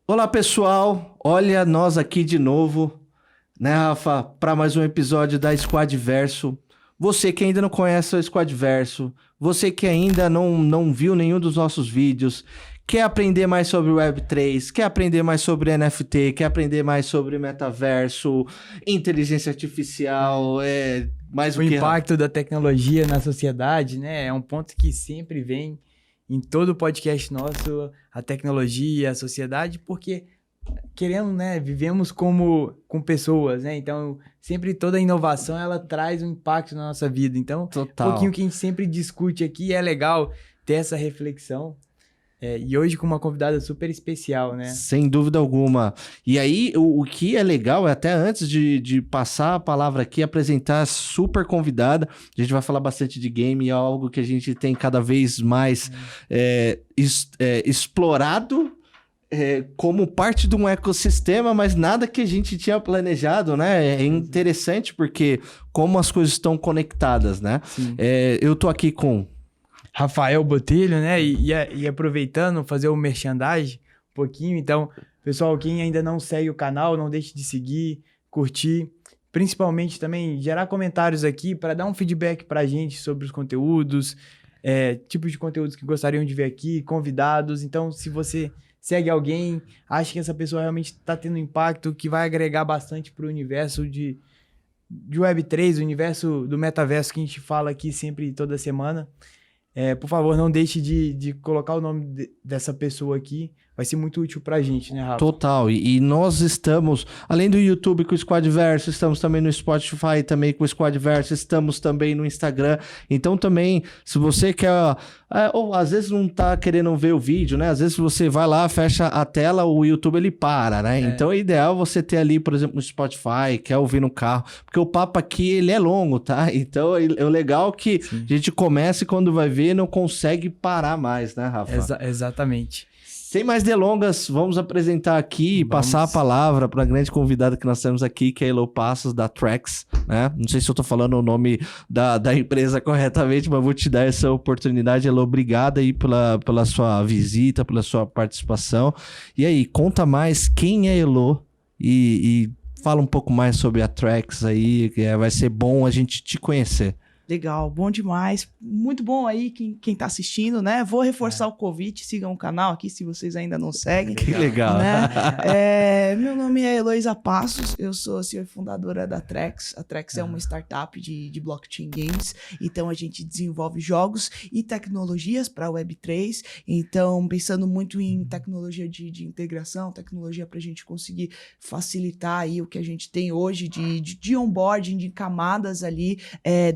Olá, pessoal. Olha nós aqui de novo, né, Rafa, para mais um episódio da Squadverso. Você que ainda não conhece o Squadverso, você que ainda não viu nenhum dos nossos vídeos, quer aprender mais sobre Web3, quer aprender mais sobre NFT, quer aprender mais sobre metaverso, inteligência artificial, mais O o que, Rafa? impacto da tecnologia na sociedade, né? É um ponto que sempre vem em todo podcast nosso, a tecnologia, a sociedade, porque querendo, né, vivemos com pessoas, né? Então, sempre toda inovação ela traz um impacto na nossa vida. Então, Total. um pouquinho que a gente sempre discute aqui, é legal ter essa reflexão. E hoje com uma convidada super especial, né? Sem dúvida alguma. E aí, o que é legal é até antes de passar a palavra aqui, apresentar a super convidada. A gente vai falar bastante de game, é algo que a gente tem cada vez mais explorado como parte de um ecossistema, mas nada que a gente tinha planejado, né? É interessante porque como as coisas estão conectadas, né? Eu tô aqui com... Rafael Botelho, né? E aproveitando, fazer o merchandising um pouquinho. Então, pessoal, quem ainda não segue o canal, não deixe de seguir, curtir. Principalmente também gerar comentários aqui para dar um feedback pra gente sobre os conteúdos, tipos de conteúdos que gostariam de ver aqui, convidados. Então, se você segue alguém, acha que essa pessoa realmente está tendo impacto, que vai agregar bastante pro universo de Web3, o universo do metaverso que a gente fala aqui sempre, toda semana. Por favor, não deixe de colocar o nome dessa pessoa aqui. Vai ser muito útil pra gente, né, Rafa? Total. E nós estamos, além do YouTube com o Squadverso, estamos também no Spotify, também com o Squadverso, estamos também no Instagram. Então também, se você quer... ou às vezes não tá querendo ver o vídeo, né? Às vezes você vai lá, fecha a tela, o YouTube ele para, né? Então é ideal você ter ali, por exemplo, no Spotify, quer ouvir no carro. Porque o papo aqui, ele é longo, tá? Então é o legal que Sim. a gente começa e quando vai ver, não consegue parar mais, né, Rafa? Exatamente. Sem mais delongas, vamos apresentar aqui e passar a palavra para a grande convidada que nós temos aqui, que é a Elo Passos, da Trax, né? Não sei se eu tô falando o nome da empresa corretamente, mas vou te dar essa oportunidade. Elo, obrigada aí pela sua visita, pela sua participação. E aí, conta mais quem é Elo e fala um pouco mais sobre a Trax aí, que vai ser bom a gente te conhecer. Legal, bom demais. Muito bom aí quem tá assistindo, né? Vou reforçar o convite, sigam o canal aqui se vocês ainda não seguem. Que legal. Né? Meu nome é Heloísa Passos, eu sou CEO e fundadora da Trax. A Trax é uma startup de blockchain games, então a gente desenvolve jogos e tecnologias para Web3. Então, pensando muito em tecnologia de integração, tecnologia para a gente conseguir facilitar aí o que a gente tem hoje de onboarding, de camadas ali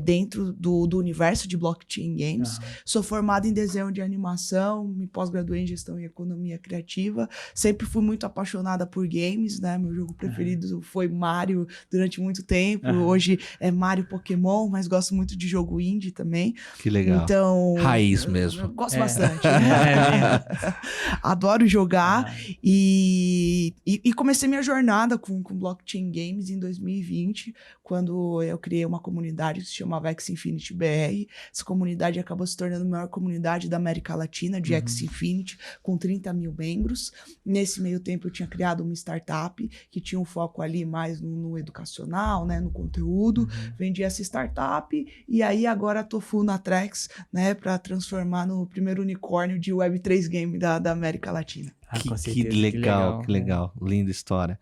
dentro do universo de blockchain games. Sou formado em desenho de animação, me pós-graduei em gestão e economia criativa. Sempre fui muito apaixonada por games, né? Meu jogo preferido foi Mario durante muito tempo. Hoje é Mario Pokémon, mas gosto muito de jogo indie também. Que legal. Então, raiz mesmo. Eu gosto bastante. Adoro jogar. E comecei minha jornada com blockchain games em 2020, quando eu criei uma comunidade que se chamava X-Infinity BR. Essa comunidade acabou se tornando a maior comunidade da América Latina de X-Infinity, com 30 mil membros. Nesse meio tempo eu tinha criado uma startup que tinha um foco ali mais no educacional, né, no conteúdo. Vendi essa startup e aí agora tô full na Trax, né, para transformar no primeiro unicórnio de Web3 Game da América Latina. Que legal. Linda história.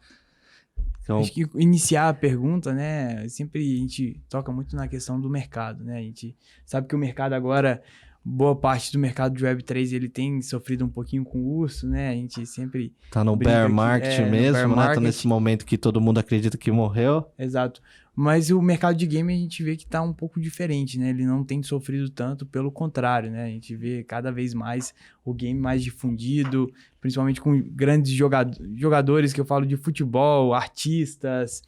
Então... Acho que iniciar a pergunta, né? Sempre a gente toca muito na questão do mercado, né? A gente sabe que o mercado agora, boa parte do mercado de Web3, ele tem sofrido um pouquinho com o urso, né? A gente sempre... Tá no bear market mesmo, bear né? market. Tá nesse momento que todo mundo acredita que morreu. Exato. Mas o mercado de game a gente vê que tá um pouco diferente, né? Ele não tem sofrido tanto, pelo contrário, né? A gente vê cada vez mais o game mais difundido, principalmente com grandes jogadores que eu falo de futebol, artistas,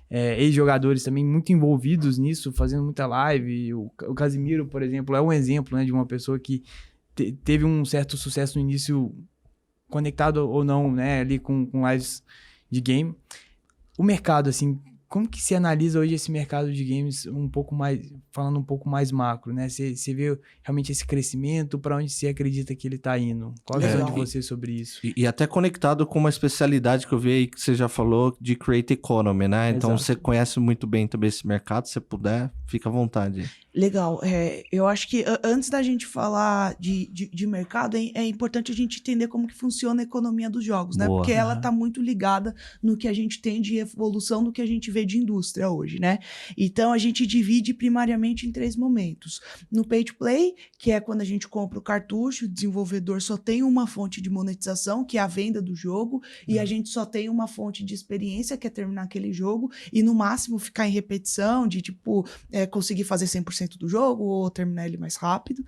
ex-jogadores também muito envolvidos nisso, fazendo muita live. O Casimiro, por exemplo, é um exemplo, né, de uma pessoa que teve um certo sucesso no início, conectado ou não, né, ali com lives de game. O mercado, assim, como que se analisa hoje esse mercado de games um pouco mais, falando um pouco mais macro, né? Você vê realmente esse crescimento, para onde você acredita que ele tá indo? Qual a visão de você sobre isso? E até conectado com uma especialidade que eu vi aí que você já falou de Create Economy, né? Então Exato. você conhece muito bem também esse mercado, se puder, fica à vontade. Legal. Eu acho que antes da gente falar de mercado, é importante a gente entender como que funciona a economia dos jogos, né? Boa. Porque ela está muito ligada no que a gente tem de evolução do que a gente vê de indústria hoje, né? Então, a gente divide primariamente em 3 momentos. No Pay to Play, que é quando a gente compra o cartucho, o desenvolvedor só tem uma fonte de monetização, que é a venda do jogo, e a gente só tem uma fonte de experiência, que é terminar aquele jogo, e no máximo ficar em repetição, de tipo, conseguir fazer 100% do jogo ou terminar ele mais rápido.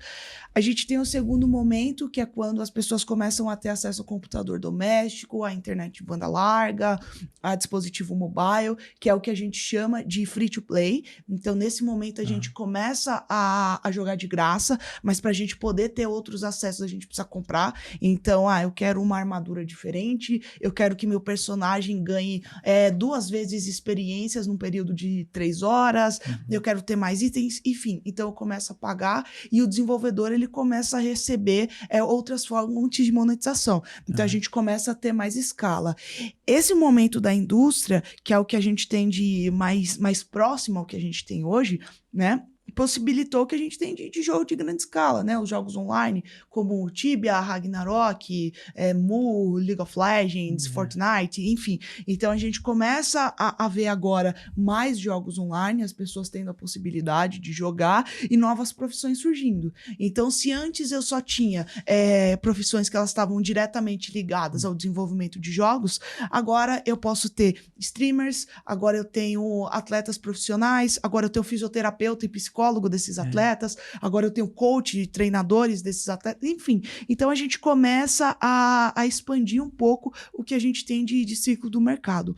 A gente tem o segundo momento, que é quando as pessoas começam a ter acesso ao computador doméstico, à internet de banda larga, a dispositivo mobile, que é o que a gente chama de free to play. Então, nesse momento, a gente começa a jogar de graça, mas para a gente poder ter outros acessos, a gente precisa comprar. Então, eu quero uma armadura diferente, eu quero que meu personagem ganhe 2 vezes experiências num período de 3 horas, eu quero ter mais itens, enfim. Então, eu começo a pagar e o desenvolvedor, ele começa a receber outras fontes de monetização. Então, a gente começa a ter mais escala. Esse momento da indústria, que é o que a gente tem de mais próximo ao que a gente tem hoje, né? Possibilitou que a gente tem de jogo de grande escala, né? Os jogos online, como Tibia, Ragnarok, Mu, League of Legends, Fortnite, enfim. Então, a gente começa a ver agora mais jogos online, as pessoas tendo a possibilidade de jogar e novas profissões surgindo. Então, se antes eu só tinha profissões que elas estavam diretamente ligadas ao desenvolvimento de jogos, agora eu posso ter streamers, agora eu tenho atletas profissionais, agora eu tenho fisioterapeuta e psicólogo desses atletas, agora eu tenho coach, treinadores desses atletas, enfim. Então, a gente começa a expandir um pouco o que a gente tem de ciclo do mercado.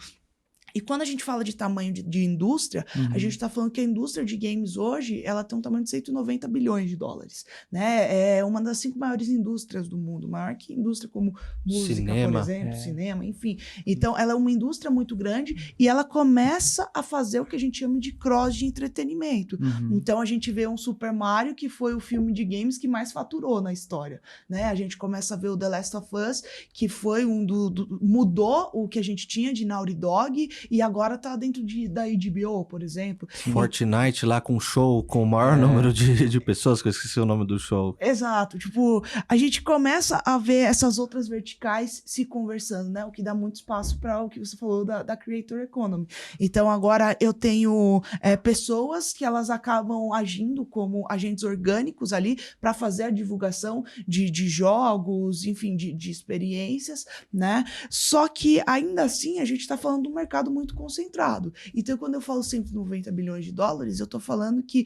E quando a gente fala de tamanho de indústria, a gente está falando que a indústria de games hoje, ela tem um tamanho de 190 bilhões de dólares, né? É uma das 5 maiores indústrias do mundo, maior que indústria como música, Cinema. por exemplo, cinema, enfim. Então, ela é uma indústria muito grande e ela começa a fazer o que a gente chama de cross de entretenimento. Então, a gente vê um Super Mario, que foi o filme de games que mais faturou na história, né? A gente começa a ver o The Last of Us, que foi mudou o que a gente tinha de Naughty Dog, e agora tá dentro da HBO, por exemplo. Fortnite lá com show, com o maior número de pessoas, que eu esqueci o nome do show. Exato, tipo, a gente começa a ver essas outras verticais se conversando, né? O que dá muito espaço para o que você falou da Creator Economy. Então, agora eu tenho pessoas que elas acabam agindo como agentes orgânicos ali para fazer a divulgação de jogos, enfim, de experiências, né? Só que, ainda assim, a gente tá falando de um mercado muito concentrado. Então, quando eu falo 190 bilhões de dólares, eu tô falando que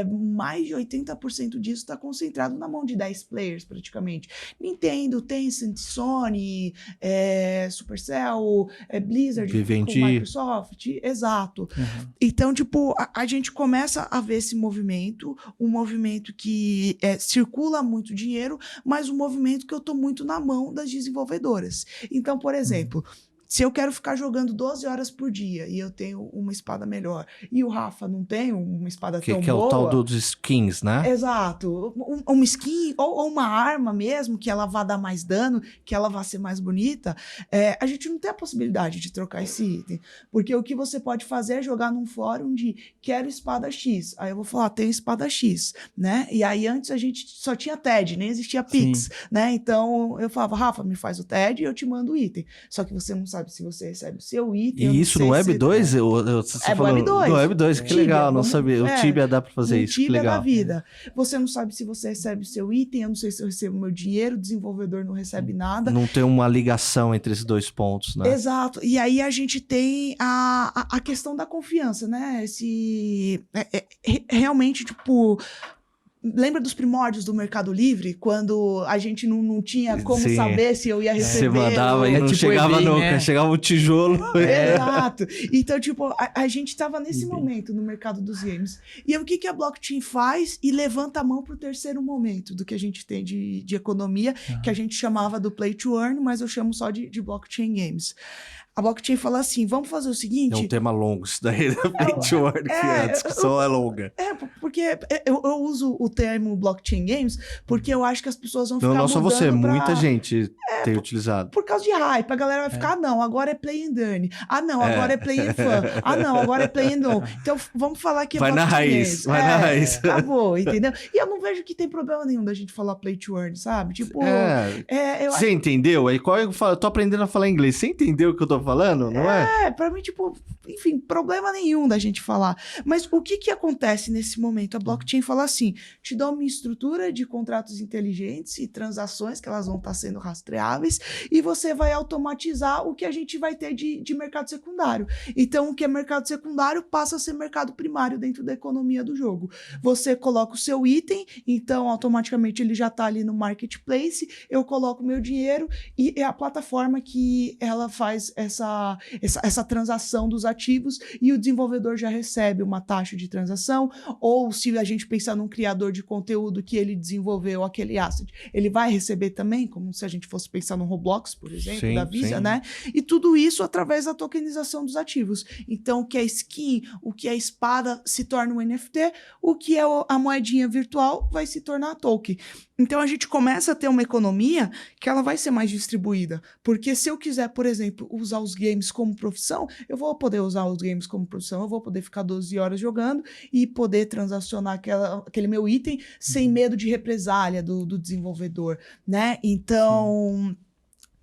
mais de 80% disso está concentrado na mão de 10 players, praticamente. Nintendo, Tencent, Sony, Supercell, Blizzard, Vivendi. com Microsoft, exato. Então, tipo, a gente começa a ver esse movimento, um movimento que circula muito dinheiro, mas um movimento que eu tô muito na mão das desenvolvedoras. Então, por exemplo, se eu quero ficar jogando 12 horas por dia e eu tenho uma espada melhor e o Rafa não tem uma espada tão boa... Que é o tal dos skins, né? Exato. Uma skin ou uma arma mesmo, que ela vá dar mais dano, que ela vá ser mais bonita, a gente não tem a possibilidade de trocar esse item. Porque o que você pode fazer é jogar num fórum de quero espada X. Aí eu vou falar, tem espada X, né? E aí antes a gente só tinha TED, nem existia Pix, né? Então eu falava, Rafa, me faz o TED e eu te mando o item. Só que você não sabe se você recebe o seu item. E isso no Web 2? Você falou, Web 2. No Web 2, que Tibia, legal, não sabia. O Tibia dá pra fazer isso, que Tibia legal. da vida. Você não sabe se você recebe o seu item, eu não sei se eu recebo o meu dinheiro, o desenvolvedor não recebe nada. Não tem uma ligação entre esses 2 pontos, né? Exato. E aí a gente tem a questão da confiança, né? Realmente, tipo... Lembra dos primórdios do Mercado Livre? Quando a gente não tinha como saber se eu ia receber... Você mandava e não tipo chegava eBay, nunca, né? chegava o tijolo. Exato. Então, tipo, a gente tava nesse momento no mercado dos games. E aí, o que a blockchain faz? E levanta a mão pro terceiro momento do que a gente tem de economia, que a gente chamava do play to earn, mas eu chamo só de blockchain games. A blockchain fala assim, vamos fazer o seguinte... É um tema longo isso daí, da Play to Earn, que a discussão é longa. Porque eu uso o termo blockchain games porque eu acho que as pessoas vão ficar Não só você, mudando muita gente tem utilizado. Por causa de hype, a galera vai ficar, não, agora é play and earn. Não, agora é play and fun. Não, agora é play and on. Então, vamos falar que é vai na raiz, vai na raiz. Acabou, entendeu? E eu não vejo que tem problema nenhum da gente falar play to earn, sabe? Tipo, você entendeu? Aí qual eu falo? Eu tô aprendendo a falar inglês. Você entendeu o que eu tô falando, não é? Pra mim, tipo, enfim, problema nenhum da gente falar. Mas o que acontece nesse momento? A blockchain fala assim, te dá uma estrutura de contratos inteligentes e transações que elas vão estar sendo rastreáveis e você vai automatizar o que a gente vai ter de mercado secundário. Então, o que é mercado secundário passa a ser mercado primário dentro da economia do jogo. Você coloca o seu item, então automaticamente ele já está ali no marketplace, eu coloco meu dinheiro e é a plataforma que ela faz essa transação dos ativos e o desenvolvedor já recebe uma taxa de transação, ou se a gente pensar num criador de conteúdo que ele desenvolveu aquele asset, ele vai receber também, como se a gente fosse pensar no Roblox, por exemplo, da Visa, né? E tudo isso através da tokenização dos ativos. Então, o que é skin, o que é espada se torna um NFT, o que é a moedinha virtual vai se tornar token. Então, a gente começa a ter uma economia que ela vai ser mais distribuída. Porque se eu quiser, por exemplo, usar os games como profissão, eu vou poder usar os games como profissão, eu vou poder ficar 12 horas jogando e poder transacionar aquele meu item sem medo de represália do desenvolvedor, né? Então...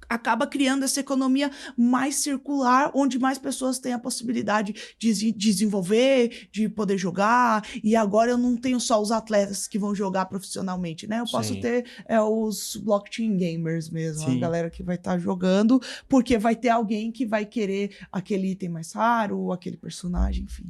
acaba criando essa economia mais circular, onde mais pessoas têm a possibilidade de desenvolver, de poder jogar, e agora eu não tenho só os atletas que vão jogar profissionalmente, né? Eu posso ter os blockchain gamers mesmo, a galera que vai estar jogando, porque vai ter alguém que vai querer aquele item mais raro, aquele personagem, enfim.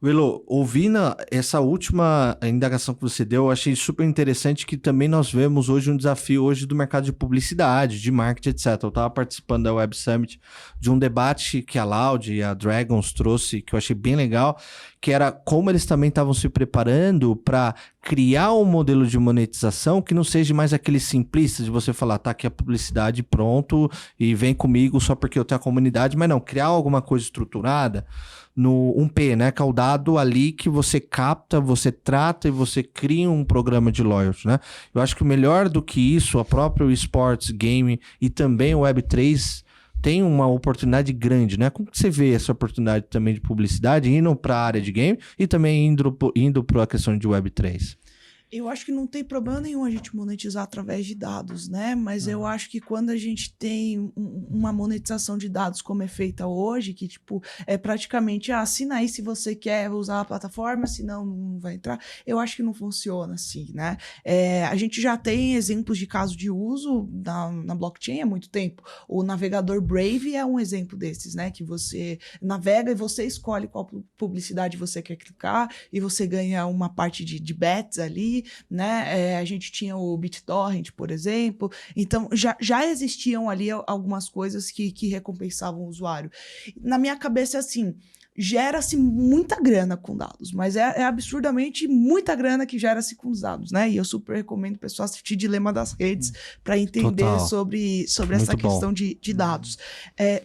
Willow, ouvindo essa última indagação que você deu, eu achei super interessante que também nós vemos hoje um desafio hoje do mercado de publicidade, de marketing, etc. Eu estava participando da Web Summit de um debate que a Loud e a Dragons trouxe, que eu achei bem legal, que era como eles também estavam se preparando para criar um modelo de monetização que não seja mais aquele simplista de você falar, tá aqui a publicidade, pronto, e vem comigo só porque eu tenho a comunidade, mas não, criar alguma coisa estruturada no 1P, né? Que é o dado ali que você capta, você trata e você cria um programa de loyalty, né? Eu acho que o melhor do que isso, a própria esports, game e também o Web3 tem uma oportunidade grande, né? Como que você vê essa oportunidade também de publicidade indo para a área de game e também indo para a questão de Web3? Eu acho que não tem problema nenhum a gente monetizar através de dados, né? Mas eu acho que quando a gente tem uma monetização de dados como é feita hoje, que tipo, é praticamente, assina aí se você quer usar a plataforma, senão não vai entrar. Eu acho que não funciona assim, né? A gente já tem exemplos de caso de uso na blockchain há muito tempo. O navegador Brave é um exemplo desses, né? Que você navega e você escolhe qual publicidade você quer clicar e você ganha uma parte de bets ali, né? A gente tinha o BitTorrent, por exemplo. Então, já existiam ali algumas coisas que recompensavam o usuário. Na minha cabeça, assim, gera-se muita grana com dados, mas é absurdamente muita grana que gera-se com os dados, né? E eu super recomendo o pessoal assistir Dilema das Redes para entender sobre essa questão de dados.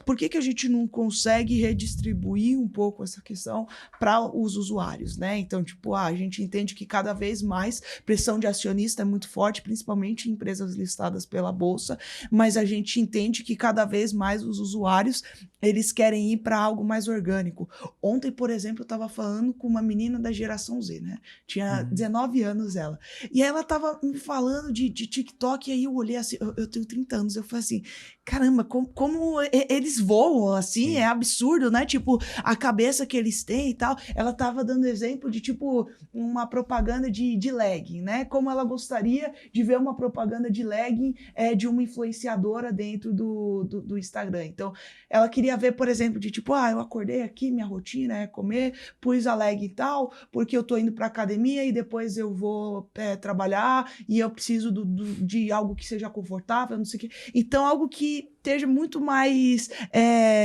Por que a gente não consegue redistribuir um pouco essa questão para os usuários, né? Então, tipo, a gente entende que cada vez mais pressão de acionista é muito forte, principalmente em empresas listadas pela Bolsa, mas a gente entende que cada vez mais os usuários, eles querem ir para algo mais orgânico. Ontem, por exemplo, eu estava falando com uma menina da geração Z, né? Tinha 19 anos ela. E ela estava me falando de TikTok, e aí eu olhei assim, eu tenho 30 anos, eu falei assim, caramba, como eles voam, assim, é absurdo, né? Tipo, a cabeça que eles têm e tal. Ela estava dando exemplo de, tipo, uma propaganda de legging, né? Como ela gostaria de ver uma propaganda de legging de uma influenciadora dentro do Instagram. Então, ela queria ver, por exemplo, de tipo, eu acordei aqui, minha rotina é comer, pus a leg e tal, porque eu tô indo pra academia e depois eu vou trabalhar e eu preciso de algo que seja confortável, não sei o quê. Então, algo que esteja muito mais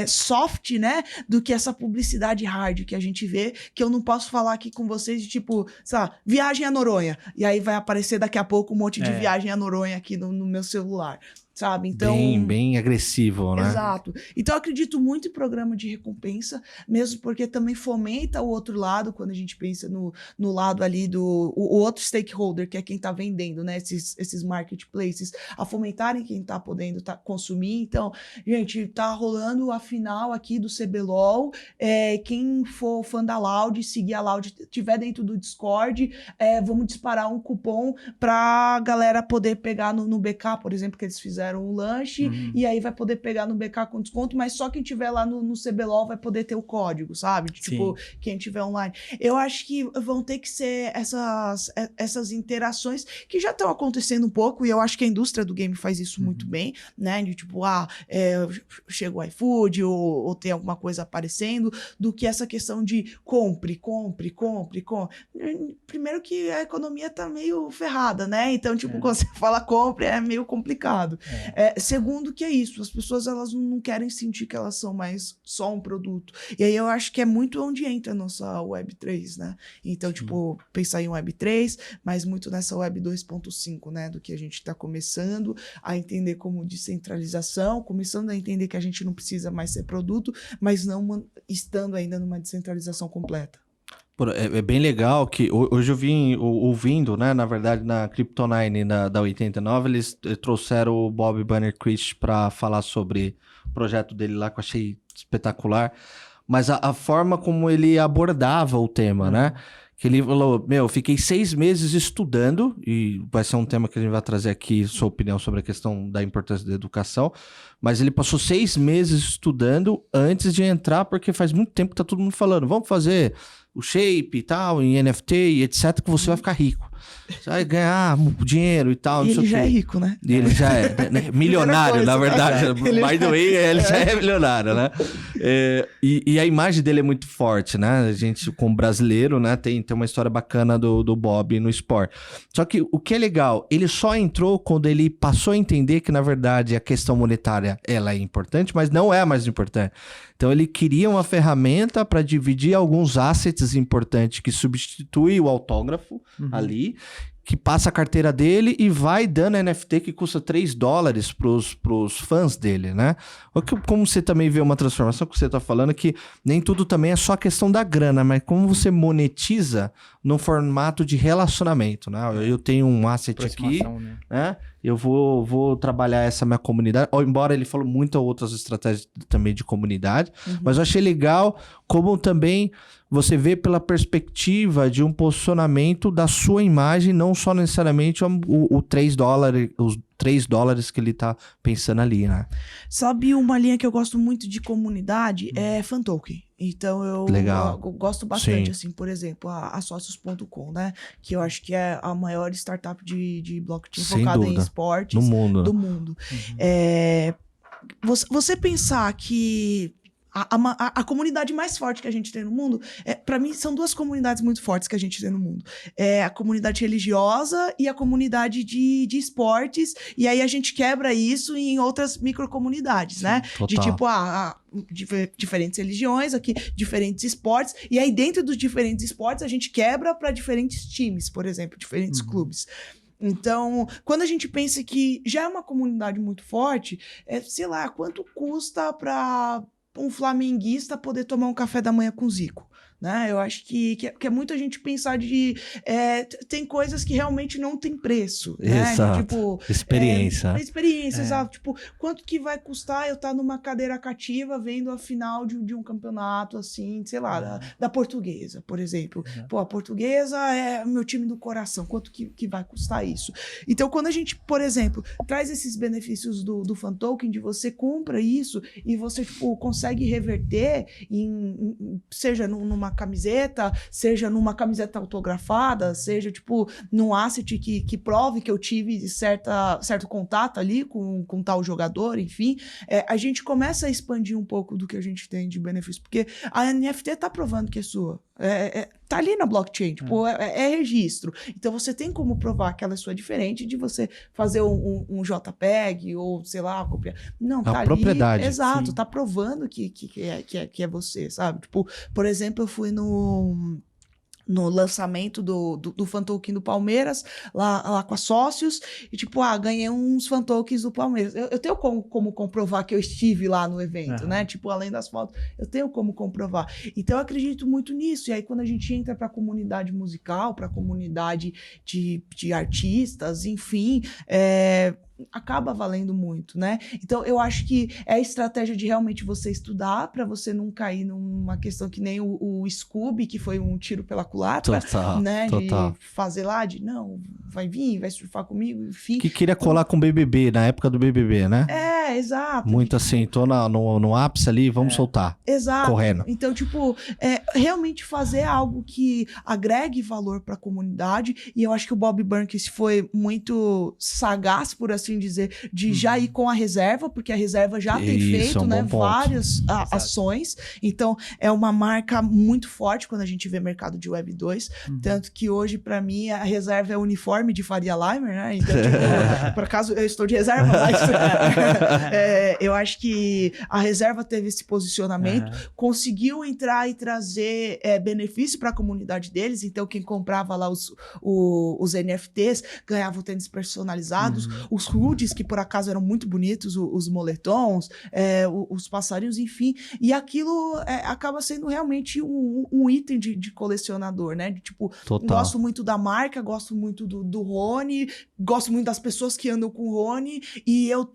soft, né, do que essa publicidade hard que a gente vê, que eu não posso falar aqui com vocês de tipo, sei lá, viagem a Noronha, e aí vai aparecer daqui a pouco um monte de viagem a Noronha aqui no meu celular. sabe? Então, bem agressivo, né? Exato. Então, eu acredito muito em programa de recompensa, mesmo porque também fomenta o outro lado, quando a gente pensa no lado ali do o outro stakeholder, que é quem está vendendo, né? Esses marketplaces, a fomentarem quem está podendo consumir. Então, gente, tá rolando a final aqui do CBLOL. Quem for fã da Loud, seguir a Loud, tiver dentro do Discord, vamos disparar um cupom pra galera poder pegar no BK, por exemplo, que eles fizeram um lanche, e aí vai poder pegar no BK com desconto, mas só quem tiver lá no CBLOL vai poder ter o código, sabe? Tipo, quem tiver online. Eu acho que vão ter que ser essas interações que já estão acontecendo um pouco, e eu acho que a indústria do game faz isso muito bem, né? De tipo, chega o iFood, ou tem alguma coisa aparecendo, do que essa questão de compre. Primeiro que a economia tá meio ferrada, né? Então, tipo, quando você fala compre, é meio complicado. Segundo que é isso, as pessoas elas não querem sentir que elas são mais só um produto. E aí eu acho que é muito onde entra a nossa Web3, né? Então, tipo, pensar em Web3, mas muito nessa Web 2.5, né? Do que a gente está começando a entender como descentralização, começando a entender que a gente não precisa mais ser produto, mas não estando ainda numa descentralização completa. É bem legal que hoje eu vim ouvindo, né? Na verdade, na Crypto9 da 89, eles trouxeram o Bob Banner-Christ para falar sobre o projeto dele lá, que eu achei espetacular. Mas a forma como ele abordava o tema, né? Que ele falou, fiquei 6 meses estudando, e vai ser um tema que a gente vai trazer aqui, sua opinião sobre a questão da importância da educação, mas ele passou 6 meses estudando antes de entrar, porque faz muito tempo que tá todo mundo falando, vamos fazer o Shape e tal, em NFT e etc, que você vai ficar rico. Você vai ganhar dinheiro e tal. E ele já é rico, né? E ele já é milionário, na verdade. By the way, ele já é milionário, né? E a imagem dele é muito forte, né? A gente, como brasileiro, né, tem uma história bacana do Bob no esporte. Só que o que é legal, ele só entrou quando ele passou a entender que, na verdade, a questão monetária ela é importante, mas não é a mais importante. Então, ele queria uma ferramenta para dividir alguns assets importantes que substitui o autógrafo ali, que passa a carteira dele e vai dando NFT que custa $3 pros fãs dele, né? Como você também vê uma transformação que você tá falando, que nem tudo também é só questão da grana, mas como você monetiza no formato de relacionamento, né? Eu tenho um asset aqui, né? Eu vou trabalhar essa minha comunidade, embora ele falou muito outras estratégias também de comunidade, mas eu achei legal como também você vê pela perspectiva de um posicionamento da sua imagem, não só necessariamente o $3, os $3 que ele tá pensando ali, né? Sabe uma linha que eu gosto muito de comunidade? É Fantoken. Então eu gosto bastante, assim, por exemplo, a Socios.com, né? Que eu acho que é a maior startup de blockchain focada em esportes do mundo. Você pensar que a comunidade mais forte que a gente tem no mundo, para mim, são 2 comunidades muito fortes que a gente tem no mundo. É a comunidade religiosa e a comunidade de esportes. E aí a gente quebra isso em outras microcomunidades, né? Total. De tipo, diferentes religiões, aqui, diferentes esportes. E aí, dentro dos diferentes esportes, a gente quebra para diferentes times, por exemplo, diferentes clubes. Então, quando a gente pensa que já é uma comunidade muito forte, sei lá, quanto custa para um flamenguista poder tomar um café da manhã com o Zico, né? Eu acho que é muito a gente pensar tem coisas que realmente não tem preço, né? Exato. Tipo, experiência. Exato. Tipo, quanto que vai custar eu estar numa cadeira cativa vendo a final de um campeonato, assim, sei lá, da Portuguesa, por exemplo. Pô, a Portuguesa é meu time do coração. Quanto que vai custar isso? Então, quando a gente, por exemplo, traz esses benefícios do Fantoken, de você compra isso e você, tipo, consegue reverter seja numa camiseta, seja numa camiseta autografada, seja, tipo, num asset que prove que eu tive certo contato ali com tal jogador, enfim, a gente começa a expandir um pouco do que a gente tem de benefício, porque a NFT tá provando que é sua. Tá ali na blockchain, tipo, é registro. Então você tem como provar que ela é sua, diferente de você fazer um JPEG ou, sei lá, copiar. Não, tá ali. Propriedade. Exato, Sim. tá provando que é você, sabe? Tipo, por exemplo, eu fui no no lançamento do fan token do Palmeiras, lá com a sócios, e tipo, ganhei uns fan tokens do Palmeiras. Eu tenho como comprovar que eu estive lá no evento, né? Tipo, além das fotos, eu tenho como comprovar. Então, eu acredito muito nisso. E aí, quando a gente entra para a comunidade musical, para a comunidade de artistas, enfim, acaba valendo muito, né? Então, eu acho que é a estratégia de realmente você estudar para você não cair numa questão que nem o Scooby, que foi um tiro pela culatra, né? Total. De fazer lá, não, vai vir, vai surfar comigo, enfim. Que queria colar com o BBB, na época do BBB, né? Exato. Muito assim, tô no ápice ali, vamos soltar. Exato. Correndo. Então, tipo, realmente fazer algo que agregue valor para a comunidade, e eu acho que o Bob Burnquist foi muito sagaz, por assim dizer, de já ir com a reserva, porque a reserva já tem feito, né, várias ações. Então, é uma marca muito forte quando a gente vê mercado de Web 2. Tanto que hoje, para mim, a reserva é o uniforme de Faria Limer, né? Então, tipo, por acaso, eu estou de reserva, mas eu acho que a reserva teve esse posicionamento, conseguiu entrar e trazer benefício para a comunidade deles. Então, quem comprava lá os NFTs ganhava o tênis personalizados, os hoodies, que por acaso eram muito bonitos, os moletons, os passarinhos, enfim. E aquilo acaba sendo realmente um item de colecionador, né? De, tipo, gosto muito da marca, gosto muito do Rony, gosto muito das pessoas que andam com o Rony, e eu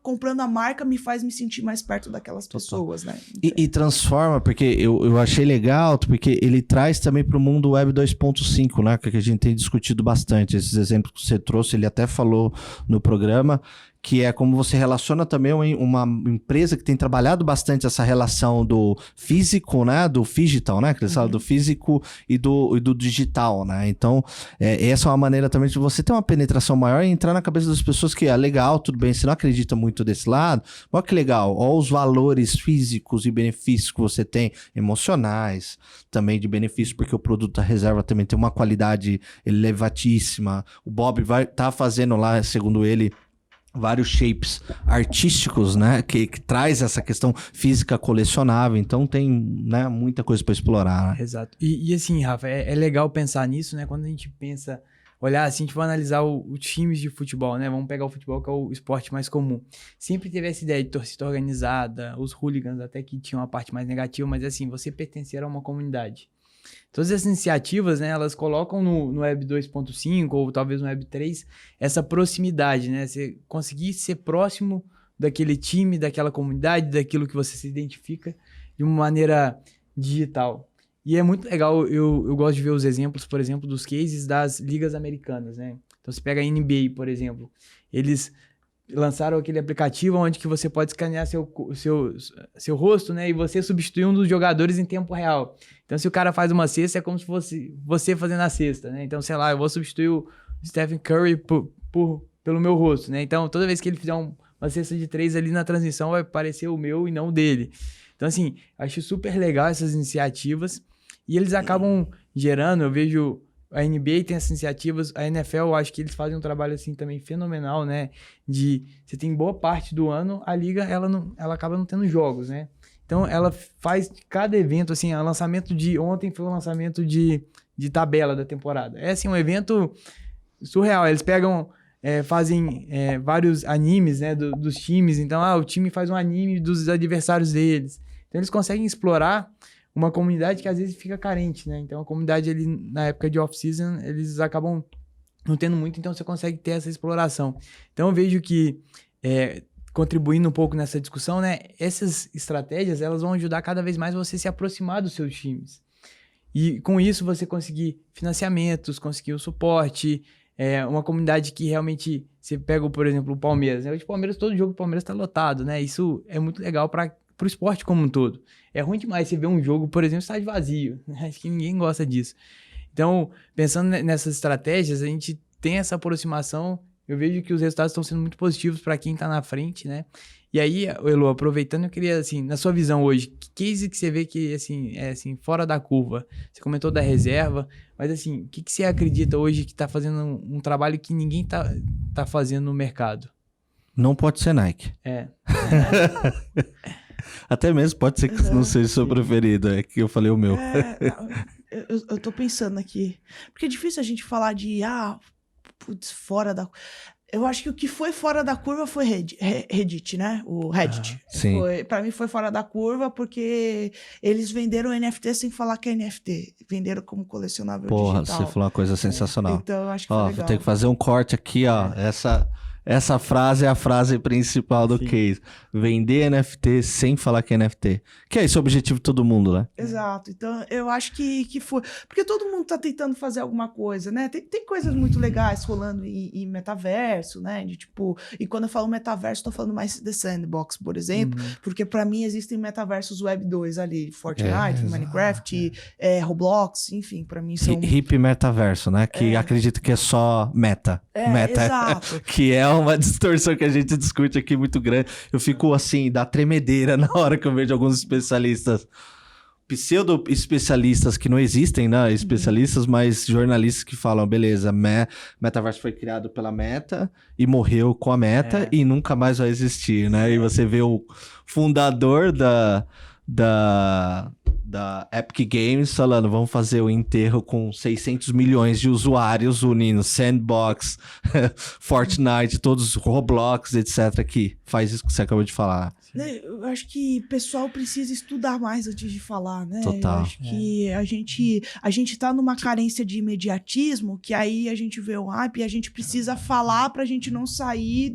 comprando a marca me faz me sentir mais perto daquelas pessoas, né? E transforma, porque eu achei legal, porque ele traz também para o mundo Web 2.5, né? Que a gente tem discutido bastante. Esses exemplos que você trouxe, ele até falou no programa, que é como você relaciona também uma empresa que tem trabalhado bastante essa relação do físico, né, do digital, né, que eles falam do físico e do digital, né, então essa é uma maneira também de você ter uma penetração maior e entrar na cabeça das pessoas que legal, tudo bem, você não acredita muito desse lado, olha que legal, olha os valores físicos e benefícios que você tem, emocionais, também de benefício, porque o produto da reserva também tem uma qualidade elevatíssima, o Bob vai estar fazendo lá, segundo ele, vários shapes artísticos, né, que traz essa questão física colecionável, então tem, né, muita coisa para explorar, né? Exato. E assim, Rafa, é legal pensar nisso, né, quando a gente pensa, olhar assim, a gente vai analisar os times de futebol, né, vamos pegar o futebol, que é o esporte mais comum. Sempre teve essa ideia de torcida organizada, os hooligans até que tinham uma parte mais negativa, mas assim, você pertencer a uma comunidade. Todas essas iniciativas, né, elas colocam no Web 2.5 ou talvez no Web 3 essa proximidade, né? Você conseguir ser próximo daquele time, daquela comunidade, daquilo que você se identifica de uma maneira digital. E é muito legal, eu gosto de ver os exemplos, por exemplo, dos cases das ligas americanas, né? Então você pega a NBA, por exemplo, eles lançaram aquele aplicativo onde que você pode escanear seu rosto, né? E você substituir um dos jogadores em tempo real. Então, se o cara faz uma cesta, é como se fosse você fazendo a cesta, né? Então, sei lá, eu vou substituir o Stephen Curry pelo meu rosto, né? Então, toda vez que ele fizer uma cesta de 3 ali na transmissão, vai aparecer o meu e não o dele. Então, assim, acho super legal essas iniciativas. E eles acabam gerando, eu vejo... A NBA tem essas iniciativas, a NFL, eu acho que eles fazem um trabalho assim também fenomenal, né? Você tem boa parte do ano, a liga, ela acaba não tendo jogos, né? Então, ela faz cada evento, assim, o lançamento de ontem foi o lançamento de tabela da temporada. É, assim, um evento surreal. Eles pegam, fazem vários animes, né, dos times. Então, o time faz um anime dos adversários deles. Então, eles conseguem explorar uma comunidade que às vezes fica carente, né? Então, a comunidade ali, na época de off-season, eles acabam não tendo muito, então você consegue ter essa exploração. Então, eu vejo que, contribuindo um pouco nessa discussão, né? Essas estratégias, elas vão ajudar cada vez mais você se aproximar dos seus times. E, com isso, você conseguir financiamentos, conseguir o suporte, uma comunidade que realmente... Você pega, por exemplo, o Palmeiras, né? Hoje, o Palmeiras, todo jogo do Palmeiras está lotado, né? Isso é muito legal para o esporte como um todo. É ruim demais você ver um jogo, por exemplo, estádio vazio. Acho que ninguém gosta disso. Então, pensando nessas estratégias, a gente tem essa aproximação. Eu vejo que os resultados estão sendo muito positivos para quem está na frente, né? E aí, Elo, aproveitando, eu queria, assim, na sua visão hoje, que case que você vê que, assim, assim, fora da curva? Você comentou da reserva, mas, assim, o que você acredita hoje que está fazendo um trabalho que ninguém tá fazendo no mercado? Não pode ser Nike. Até mesmo pode ser que não seja o seu preferido, é que eu falei o meu. eu tô pensando aqui. Porque é difícil a gente falar de, putz, fora da... Eu acho que o que foi fora da curva foi Reddit, né? O Reddit. Sim. Pra mim foi fora da curva porque eles venderam NFT sem falar que é NFT. Venderam como colecionável Porra, digital. você falou uma coisa sensacional. Então eu acho que Ó, foi vou legal. ter que fazer um corte aqui, ó. Essa frase é a frase principal do Sim. case. Vender NFT sem falar que é NFT. Que é esse o objetivo de todo mundo, né? Exato. Então, eu acho que foi... Porque todo mundo tá tentando fazer alguma coisa, né? Tem coisas muito legais rolando em metaverso, né? De tipo... E quando eu falo metaverso, tô falando mais The Sandbox, por exemplo. Porque pra mim existem metaversos Web 2 ali. Fortnite, Minecraft, Roblox, enfim. Pra mim são... Hip metaverso, né? Que acredito que é só meta. Meta. Exato. Que é uma distorção que a gente discute aqui muito grande. Eu fico assim, da tremedeira na hora que eu vejo alguns especialistas, pseudo-especialistas que não existem, né? Especialistas, mas jornalistas que falam, beleza, metaverso foi criado pela Meta e morreu com a Meta e nunca mais vai existir, né? E você vê o fundador da Epic Games falando, vamos fazer o enterro com 600 milhões de usuários unindo Sandbox, Fortnite, todos Roblox, etc. que faz isso que você acabou de falar. Eu acho que o pessoal precisa estudar mais antes de falar, né? Total. Eu acho que a gente tá numa carência de imediatismo, que aí a gente vê o hype e a gente precisa falar pra gente não sair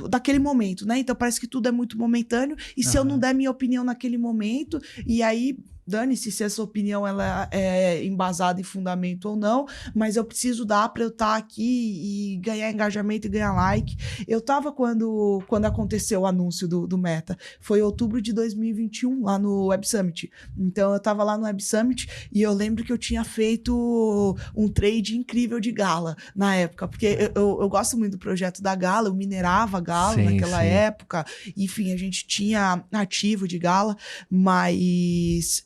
daquele momento, né? Então parece que tudo é muito momentâneo, e se eu não der minha opinião naquele momento, e aí... Dane-se se essa opinião ela é embasada em fundamento ou não, mas eu preciso dar para eu estar aqui e ganhar engajamento e ganhar like. Eu tava quando aconteceu o anúncio do Meta, foi em outubro de 2021, lá no Web Summit. Então eu tava lá no Web Summit e eu lembro que eu tinha feito um trade incrível de Gala na época, porque eu gosto muito do projeto da Gala, eu minerava Gala naquela época, enfim, a gente tinha ativo de Gala, mas...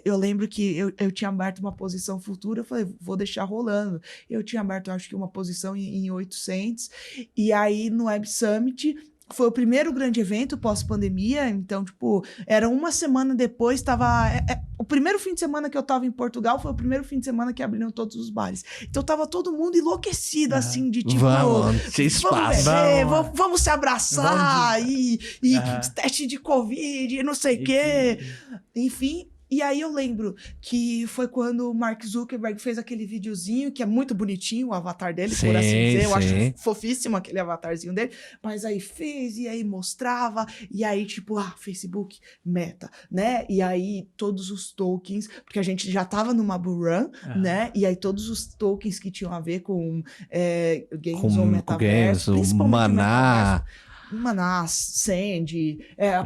eu lembro que eu tinha aberto uma posição futura, eu falei, vou deixar rolando. Eu tinha aberto, acho que uma posição em 800, e aí no Web Summit... Foi o primeiro grande evento pós-pandemia, então, tipo, era uma semana depois, tava... o primeiro fim de semana que eu tava em Portugal foi o primeiro fim de semana que abriram todos os bares. Então, tava todo mundo enlouquecido, assim, de tipo... Vamos, sem espaço. Vamos se abraçar, e teste de Covid, e não sei o quê. Enfim... E aí eu lembro que foi quando o Mark Zuckerberg fez aquele videozinho, que é muito bonitinho, o avatar dele, por assim dizer. Eu acho fofíssimo aquele avatarzinho dele. Mas aí fez, e aí mostrava, e aí tipo, Facebook, Meta, né? E aí todos os tokens, porque a gente já tava numa bull run, né? E aí todos os tokens que tinham a ver com games ou metaverso, principalmente Maná, Sand,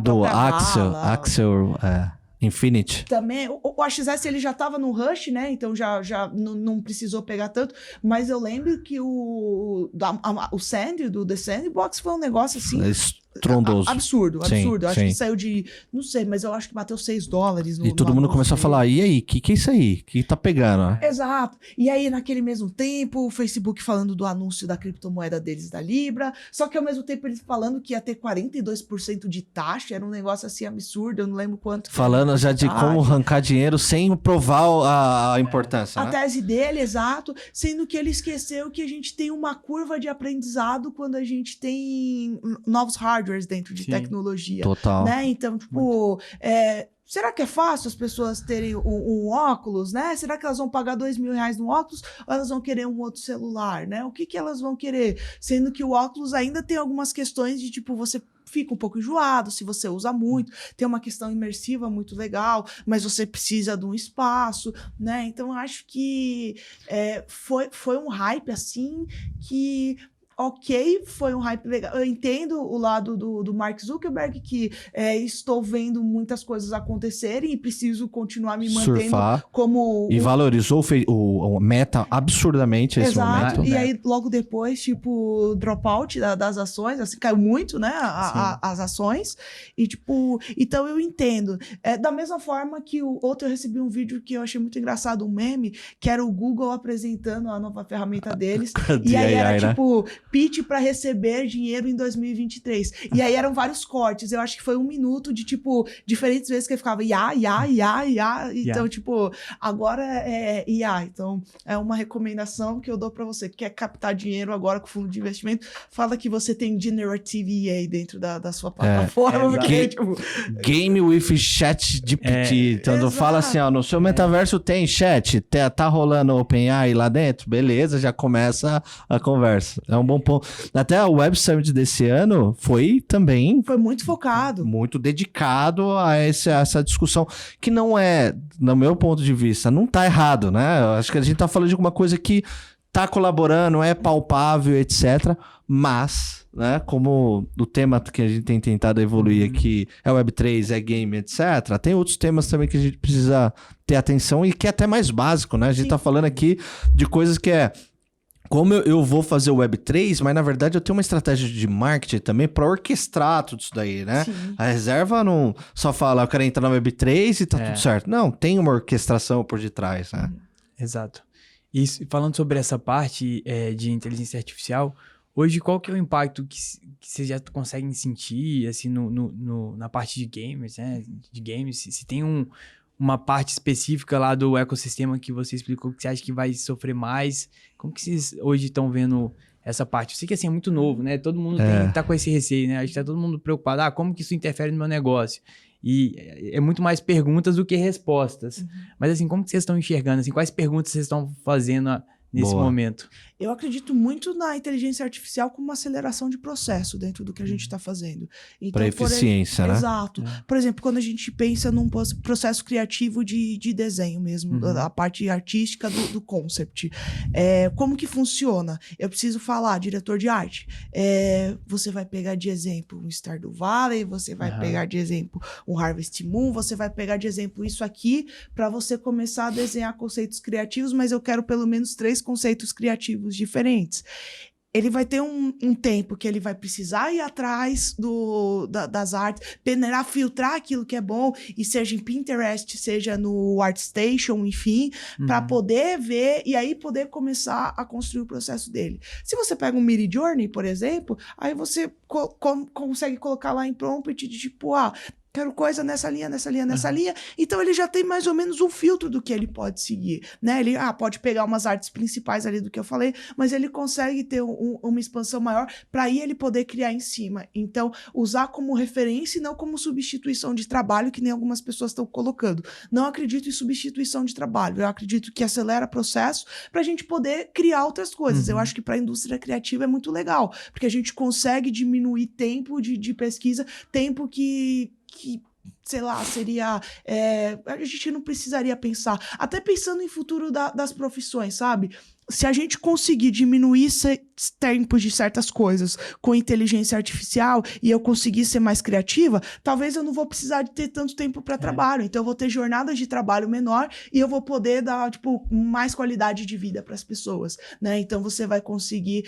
do Axel, Infinity. Também, o AXS ele já estava no rush, né? Então já não precisou pegar tanto. Mas eu lembro que o Sand, do The Sandbox, foi um negócio assim... Estrondoso. Absurdo. Acho que saiu de... Não sei, mas eu acho que bateu $6 no... E todo mundo começou a falar, e aí, que é isso aí? Que tá pegando? Exato. E aí, naquele mesmo tempo, o Facebook falando do anúncio da criptomoeda deles, da Libra, só que ao mesmo tempo eles falando que ia ter 42% de taxa, era um negócio assim absurdo, eu não lembro quanto. Falando já de como arrancar dinheiro sem provar a importância, a tese dele, exato, sendo que ele esqueceu que a gente tem uma curva de aprendizado quando a gente tem novos hardwares dentro de tecnologia. Total. Né? Então, tipo, será que é fácil as pessoas terem um óculos, né? Será que elas vão pagar R$2.000 no óculos ou elas vão querer um outro celular, né? O que elas vão querer? Sendo que o óculos ainda tem algumas questões de, tipo, você fica um pouco enjoado se você usa muito, tem uma questão imersiva muito legal, mas você precisa de um espaço, né? Então, eu acho que foi um hype, assim, que... Ok, foi um hype legal. Eu entendo o lado do Mark Zuckerberg, que estou vendo muitas coisas acontecerem e preciso continuar me mantendo como... E valorizou o Meta absurdamente esse momento. E aí, logo depois, tipo, dropout das ações, assim, caiu muito, né, as ações. E, tipo, então eu entendo. Da mesma forma que eu recebi um vídeo que eu achei muito engraçado, um meme, que era o Google apresentando a nova ferramenta deles. E aí era, tipo... pitch para receber dinheiro em 2023. E aí eram vários cortes. Eu acho que foi 1 minuto de, tipo, diferentes vezes que ele ficava IA. Então, tipo, agora é IA. Então, é uma recomendação que eu dou para você que quer captar dinheiro agora com fundo de investimento. Fala que você tem Generative AI dentro da sua plataforma. Porque, tipo, Game with Chat GPT. Então, fala assim, ó, no seu metaverso tem chat, tá rolando OpenAI lá dentro? Beleza, já começa a conversa. É um bom ponto. Até a Web Summit desse ano foi também... Foi muito focado. Muito dedicado a essa discussão, que não é, no meu ponto de vista, não tá errado, né? Eu acho que a gente tá falando de alguma coisa que tá colaborando, é palpável, etc. Mas, né, como o tema que a gente tem tentado evoluir aqui é Web3, é game, etc., tem outros temas também que a gente precisa ter atenção e que é até mais básico, né? A gente tá falando aqui de coisas que é como eu vou fazer o Web3, mas na verdade eu tenho uma estratégia de marketing também para orquestrar tudo isso daí, né? Sim. A reserva não só fala, eu quero entrar no Web3 e tá tudo certo. Não, tem uma orquestração por detrás, né? Exato. E falando sobre essa parte de inteligência artificial, hoje qual que é o impacto que vocês já conseguem sentir, assim, na parte de gamers, né? De games, se tem uma parte específica lá do ecossistema que você explicou que você acha que vai sofrer mais. Como que vocês hoje estão vendo essa parte? Eu sei que assim é muito novo, né? Todo mundo tá com esse receio, né? A gente tá todo mundo preocupado. Como que isso interfere no meu negócio? E é muito mais perguntas do que respostas. Mas assim, como que vocês estão enxergando? Assim, quais perguntas vocês estão fazendo nesse momento? Eu acredito muito na inteligência artificial como uma aceleração de processo dentro do que a gente está fazendo. Então, para eficiência, né? Exato. Por exemplo, quando a gente pensa num processo criativo de desenho mesmo, da parte artística do concept. Como que funciona? Eu preciso falar, diretor de arte. Você vai pegar de exemplo um Stardew Valley, você vai pegar de exemplo um Harvest Moon, você vai pegar de exemplo isso aqui para você começar a desenhar conceitos criativos, mas eu quero pelo menos 3 conceitos criativos diferentes. Ele vai ter um tempo que ele vai precisar ir atrás das artes, peneirar, filtrar aquilo que é bom, e seja em Pinterest, seja no ArtStation, enfim, para poder ver e aí poder começar a construir o processo dele. Se você pega um Midjourney, por exemplo, aí você consegue colocar lá em prompt de tipo, quero coisa nessa linha, nessa linha. Então, ele já tem mais ou menos um filtro do que ele pode seguir, né? Ele pode pegar umas artes principais ali do que eu falei, mas ele consegue ter uma expansão maior para aí ele poder criar em cima. Então, usar como referência e não como substituição de trabalho, que nem algumas pessoas estão colocando. Não acredito em substituição de trabalho. Eu acredito que acelera processo para a gente poder criar outras coisas. Eu acho que para a indústria criativa é muito legal, porque a gente consegue diminuir tempo de pesquisa, tempo que sei lá, seria... a gente não precisaria pensar. Até pensando em futuro das profissões, sabe? Se a gente conseguir diminuir tempos de certas coisas com inteligência artificial e eu conseguir ser mais criativa, talvez eu não vou precisar de ter tanto tempo para trabalho. Então eu vou ter jornadas de trabalho menor e eu vou poder dar, tipo, mais qualidade de vida para as pessoas, né? Então você vai conseguir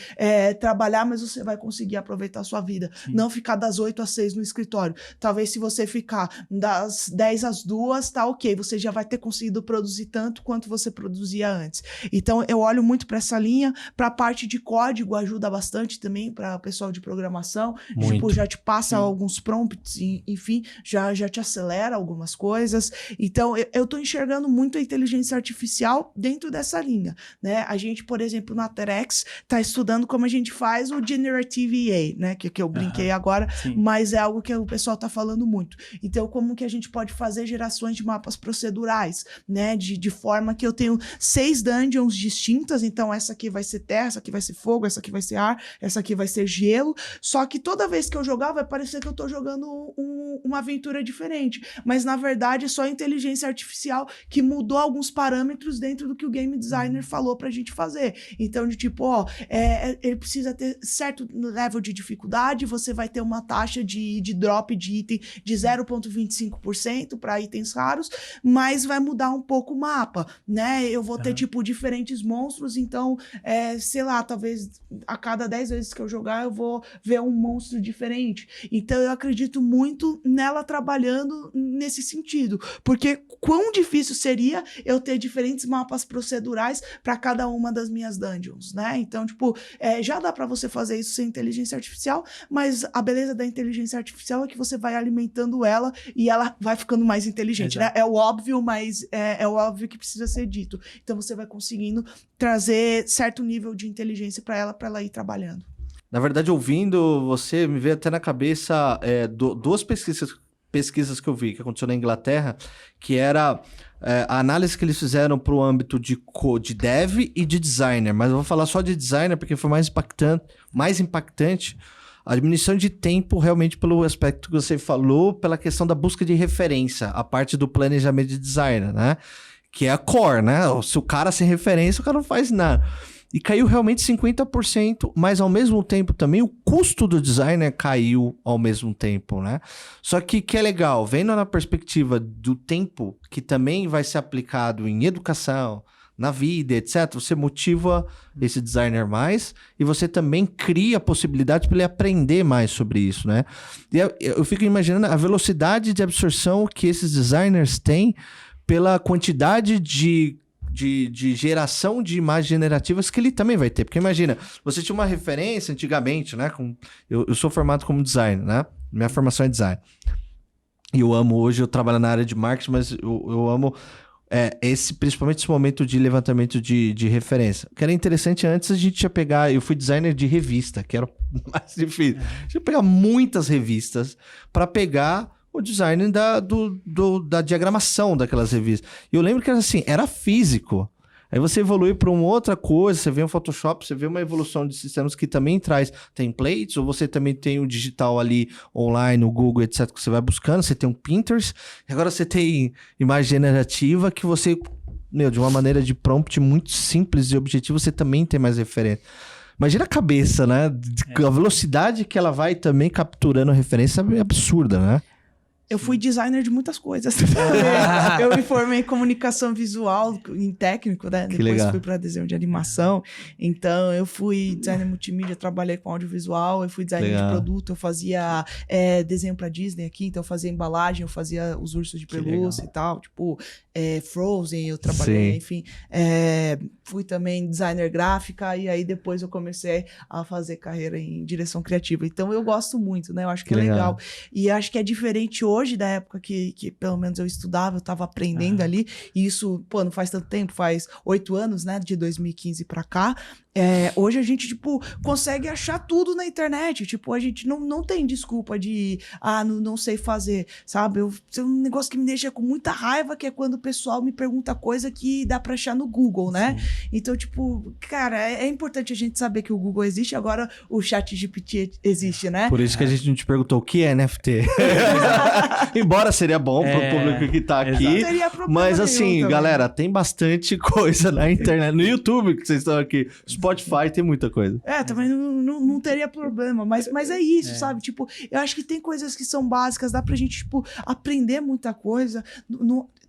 trabalhar, mas você vai conseguir aproveitar a sua vida. Sim. Não ficar das 8 às 6 no escritório. Talvez se você ficar das 10 às 2, tá ok. Você já vai ter conseguido produzir tanto quanto você produzia antes. Então eu olho muito para essa linha, para a parte de código ajuda bastante também para o pessoal de programação, tipo, já te passa alguns prompts, enfim, já te acelera algumas coisas. Então eu tô enxergando muito a inteligência artificial dentro dessa linha, né? A gente, por exemplo, na Terex tá estudando como a gente faz o Generative AI, né? Que eu brinquei agora, mas é algo que o pessoal tá falando muito. Então, como que a gente pode fazer gerações de mapas procedurais, né? De forma que eu tenho 6 dungeons distintas. Então, essa aqui vai ser terra, essa aqui vai ser fogo, essa aqui vai ser ar, essa aqui vai ser gelo. Só que toda vez que eu jogar, vai parecer que eu tô jogando uma aventura diferente. Mas, na verdade, é só a inteligência artificial que mudou alguns parâmetros dentro do que o game designer falou pra gente fazer. Então, de tipo, ele precisa ter certo level de dificuldade, você vai ter uma taxa de drop de item de 0,25 25% para itens raros, mas vai mudar um pouco o mapa, né? Eu vou ter, tipo, diferentes monstros, então, sei lá, talvez a cada 10 vezes que eu jogar, eu vou ver um monstro diferente. Então, eu acredito muito nela trabalhando nesse sentido, porque quão difícil seria eu ter diferentes mapas procedurais para cada uma das minhas dungeons, né? Então, tipo, já dá para você fazer isso sem inteligência artificial, mas a beleza da inteligência artificial é que você vai alimentando ela e ela vai ficando mais inteligente, né? É o óbvio, mas é o óbvio que precisa ser dito. Então, você vai conseguindo trazer certo nível de inteligência para ela ir trabalhando. Na verdade, ouvindo você, me veio até na cabeça duas pesquisas que eu vi, que aconteceu na Inglaterra, que era a análise que eles fizeram para o âmbito de dev e de designer. Mas eu vou falar só de designer, porque foi mais impactante a diminuição de tempo, realmente pelo aspecto que você falou, pela questão da busca de referência, a parte do planejamento de designer, né? Que é a core, né? Se o cara sem referência, o cara não faz nada. E caiu realmente 50%, mas ao mesmo tempo também o custo do designer caiu ao mesmo tempo, né? Só que é legal, vendo na perspectiva do tempo que também vai ser aplicado em educação, na vida, etc., você motiva esse designer mais e você também cria a possibilidade para ele aprender mais sobre isso, né? E eu fico imaginando a velocidade de absorção que esses designers têm pela quantidade de geração de imagens generativas que ele também vai ter. Porque imagina, você tinha uma referência antigamente, né? Eu sou formado como designer, né? Minha formação é design. E eu amo, hoje eu trabalho na área de marketing, mas eu amo principalmente esse momento de levantamento de referência. O que era interessante, antes a gente ia pegar... Eu fui designer de revista, que era o mais difícil. A gente ia pegar muitas revistas para pegar o design da diagramação daquelas revistas. E eu lembro que era assim, era físico. Aí você evolui para uma outra coisa, você vê um Photoshop, você vê uma evolução de sistemas que também traz templates, ou você também tem o digital ali online, o Google, etc, que você vai buscando, você tem um Pinterest, e agora você tem imagem generativa que você, de uma maneira de prompt muito simples e objetivo, você também tem mais referência. Imagina a cabeça, né? A velocidade que ela vai também capturando a referência é absurda, né? Eu fui designer de muitas coisas. Eu me formei em comunicação visual, em técnico, né? Depois fui para desenho de animação. Então, eu fui designer multimídia, trabalhei com audiovisual, eu fui designer de produto, eu fazia desenho para Disney aqui, então eu fazia embalagem, eu fazia os ursos de pelúcia e tal, tipo, Frozen, eu trabalhei, enfim. Fui também designer gráfica e aí depois eu comecei a fazer carreira em direção criativa. Então, eu gosto muito, né? Eu acho que é legal. E acho que é diferente hoje da época que pelo menos eu estudava, eu tava aprendendo ali, e isso, não faz tanto tempo, faz 8 anos, né, de 2015 pra cá. Hoje a gente, tipo, consegue achar tudo na internet, tipo, a gente não tem desculpa de, não sei fazer, sabe? É um negócio que me deixa com muita raiva, que é quando o pessoal me pergunta coisa que dá pra achar no Google, né? Sim. Então, tipo, cara, é importante a gente saber que o Google existe, agora o ChatGPT existe, né? Por isso que a gente não te perguntou o que é NFT. Embora seria bom pro público que tá aqui, mas assim, galera, tem bastante coisa na internet, no YouTube que vocês estão aqui, Spotify, tem muita coisa. Também não teria problema, mas é isso, sabe? Tipo, eu acho que tem coisas que são básicas, dá pra gente, tipo, aprender muita coisa.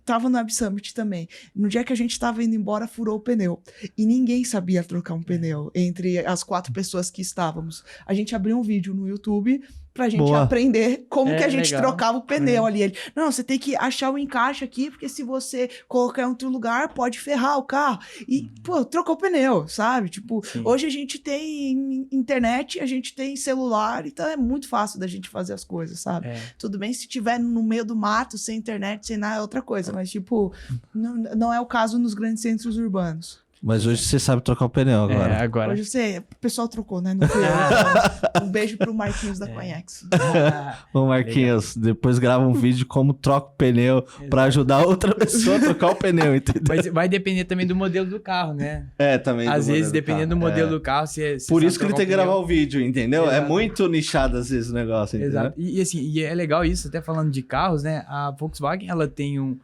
Tava no Web Summit também. No dia que a gente tava indo embora, furou o pneu. E ninguém sabia trocar um pneu entre as 4 pessoas que estávamos. A gente abriu um vídeo no YouTube pra gente aprender como que a gente trocava o pneu ali. Ele, não, você tem que achar o encaixe aqui, porque se você colocar em outro lugar, pode ferrar o carro. E, trocou o pneu, sabe? Tipo, hoje a gente tem internet, a gente tem celular, então é muito fácil da gente fazer as coisas, sabe? Tudo bem se estiver no meio do mato, sem internet, sem nada, é outra coisa. Mas, tipo, não é o caso nos grandes centros urbanos. Mas hoje você sabe trocar o pneu agora. Agora. Hoje o pessoal trocou, né? Não fui eu. Um beijo pro Marquinhos da Conhex. Ô Marquinhos, depois grava um vídeo como troca o pneu pra ajudar outra pessoa a trocar o pneu, entendeu? Mas vai depender também do modelo do carro, né? Também. Às vezes, dependendo do modelo do carro, você por isso que ele tem que gravar o vídeo, entendeu? Exato. É muito nichado às vezes o negócio, entendeu? Exato. E assim, e é legal isso, até falando de carros, né? A Volkswagen, ela tem um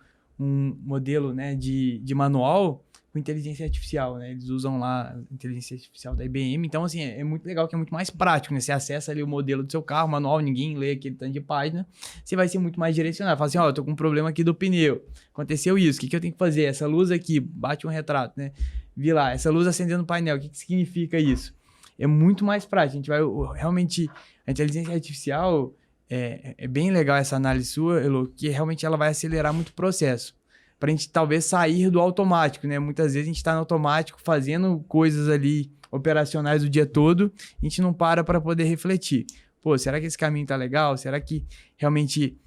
modelo, né, de manual com inteligência artificial, né? Eles usam lá a inteligência artificial da IBM. Então, assim, é muito legal, que é muito mais prático, né? Você acessa ali o modelo do seu carro, manual, ninguém lê aquele tanto de página. Você vai ser muito mais direcionado. Fala assim, ó, eu tô com um problema aqui do pneu. Aconteceu isso, o que eu tenho que fazer? Essa luz aqui, bate um retrato, né? Vi lá, essa luz acendendo no painel, o que significa isso? É muito mais prático. A gente vai, realmente, a inteligência artificial... É bem legal essa análise sua, Elo, que realmente ela vai acelerar muito o processo. Para a gente talvez sair do automático, né? Muitas vezes a gente está no automático fazendo coisas ali operacionais o dia todo, a gente não para poder refletir. Pô, será que esse caminho tá legal? Será que realmente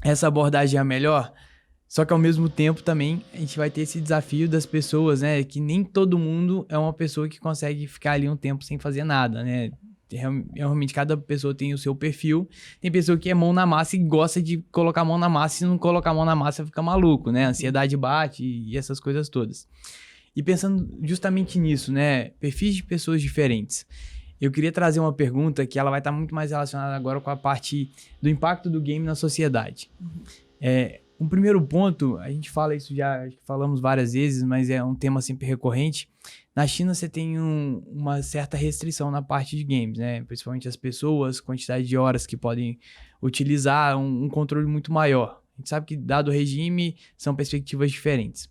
essa abordagem é a melhor? Só que ao mesmo tempo também a gente vai ter esse desafio das pessoas, né? Que nem todo mundo é uma pessoa que consegue ficar ali um tempo sem fazer nada, né? Realmente cada pessoa tem o seu perfil. Tem pessoa que é mão na massa e gosta de colocar a mão na massa, e se não colocar a mão na massa fica maluco, né? A ansiedade bate e essas coisas todas. E pensando justamente nisso, né? Perfis de pessoas diferentes. Eu queria trazer uma pergunta que ela vai estar muito mais relacionada agora com a parte do impacto do game na sociedade. Um primeiro ponto, a gente fala isso já, falamos várias vezes, mas é um tema sempre recorrente. Na China você tem uma certa restrição na parte de games, né? Principalmente as pessoas, quantidade de horas que podem utilizar, um controle muito maior. A gente sabe que, dado o regime, são perspectivas diferentes.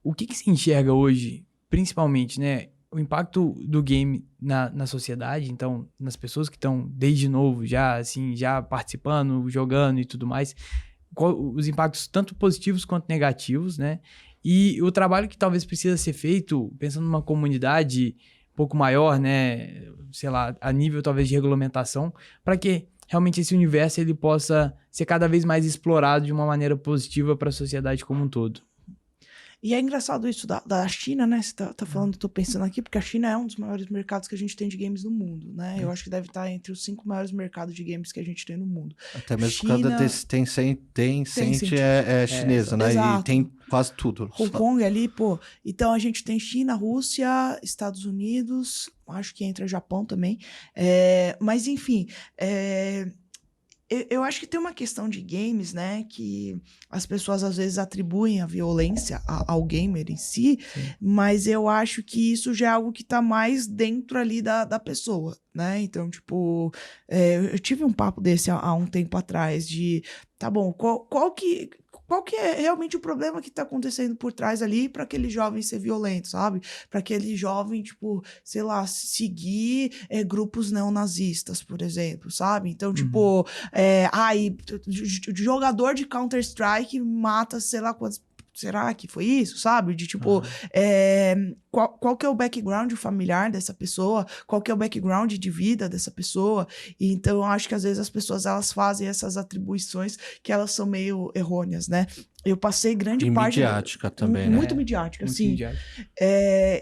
O que se enxerga hoje, principalmente, né? O impacto do game na sociedade, então, nas pessoas que estão desde novo já participando, jogando e tudo mais, os impactos tanto positivos quanto negativos, né? E o trabalho que talvez precisa ser feito, pensando numa comunidade um pouco maior, né? Sei lá, a nível talvez de regulamentação, para que realmente esse universo ele possa ser cada vez mais explorado de uma maneira positiva para a sociedade como um todo. E é engraçado isso da China, né? Você tá falando, tô pensando aqui, porque a China é um dos maiores mercados que a gente tem de games no mundo, né? Eu acho que deve estar entre os 5 maiores mercados de games que a gente tem no mundo. Até mesmo por causa da Tencent é chinesa, né? Exato. E tem quase tudo. Hong Kong ali, pô. Então a gente tem China, Rússia, Estados Unidos, acho que entra Japão também. Mas enfim, eu acho que tem uma questão de games, né, que as pessoas às vezes atribuem a violência ao gamer em si, sim, mas eu acho que isso já é algo que tá mais dentro ali da pessoa, né? Então, tipo, eu tive um papo desse há um tempo atrás de, tá bom, qual que é realmente o problema que tá acontecendo por trás ali para aquele jovem ser violento, sabe? Para aquele jovem, tipo, sei lá, seguir grupos neonazistas, por exemplo, sabe? Então, tipo, jogador de Counter-Strike mata, sei lá quantos... Será que foi isso, sabe? De tipo, qual que é o background familiar dessa pessoa? Qual que é o background de vida dessa pessoa? E então, eu acho que às vezes as pessoas, elas fazem essas atribuições que elas são meio errôneas, né? Eu passei grande parte... midiática também, né? Muito midiática, muito sim. midiática.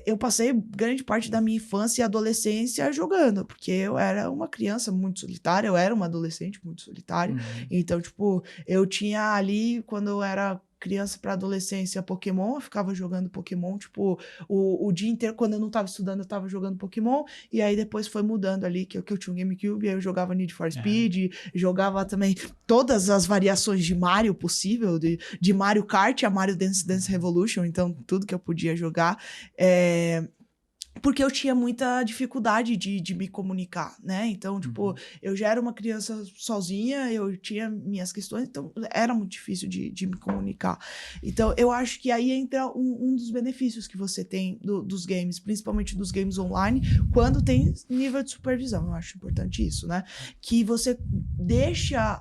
Eu passei grande parte da minha infância e adolescência jogando, porque eu era uma criança muito solitária, eu era uma adolescente muito solitária. Então, tipo, eu tinha ali, quando eu era criança para adolescência, Pokémon, eu ficava jogando Pokémon, tipo, o dia inteiro, quando eu não tava estudando, eu tava jogando Pokémon, e aí depois foi mudando ali, que eu tinha um GameCube, aí eu jogava Need for Speed, jogava também todas as variações de Mario possível, de Mario Kart a Mario Dance Revolution, então tudo que eu podia jogar, porque eu tinha muita dificuldade de me comunicar, né? Então, tipo, eu já era uma criança sozinha, eu tinha minhas questões, então era muito difícil de me comunicar. Então, eu acho que aí entra um dos benefícios que você tem dos games, principalmente dos games online, quando tem nível de supervisão. Eu acho importante isso, né? Que você deixa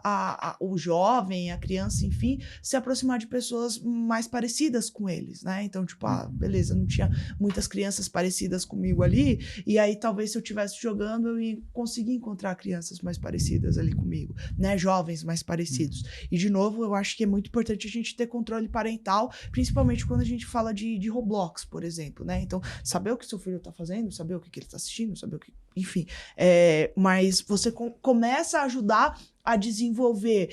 o jovem, a criança, enfim, se aproximar de pessoas mais parecidas com eles, né? Então, tipo, beleza, não tinha muitas crianças parecidas comigo ali, e aí talvez se eu estivesse jogando eu ia conseguir encontrar crianças mais parecidas ali comigo, né, jovens mais parecidos. E de novo, eu acho que é muito importante a gente ter controle parental, principalmente quando a gente fala de Roblox, por exemplo, né, então saber o que seu filho tá fazendo, saber o que ele tá assistindo, saber o que, enfim, mas você começa a ajudar a desenvolver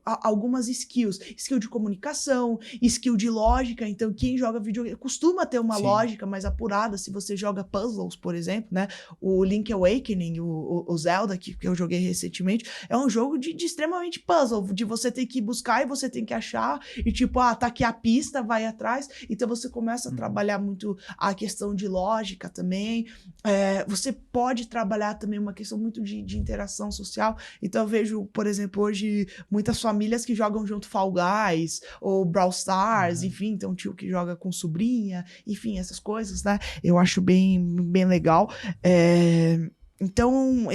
algumas skills. Skill de comunicação, skill de lógica. Então, quem joga videogame costuma ter uma lógica mais apurada se você joga puzzles, por exemplo, né? O Link Awakening, o Zelda, que eu joguei recentemente, é um jogo de extremamente puzzle, de você ter que buscar e você tem que achar, e tipo, tá aqui a pista, vai atrás. Então, você começa a trabalhar muito a questão de lógica também. Você pode trabalhar também uma questão muito de interação social. Então, eu vejo, por exemplo, hoje, muitas famílias que jogam junto Fall Guys, ou Brawl Stars, enfim, então tio que joga com sobrinha, enfim, essas coisas, né? Eu acho bem legal. Então,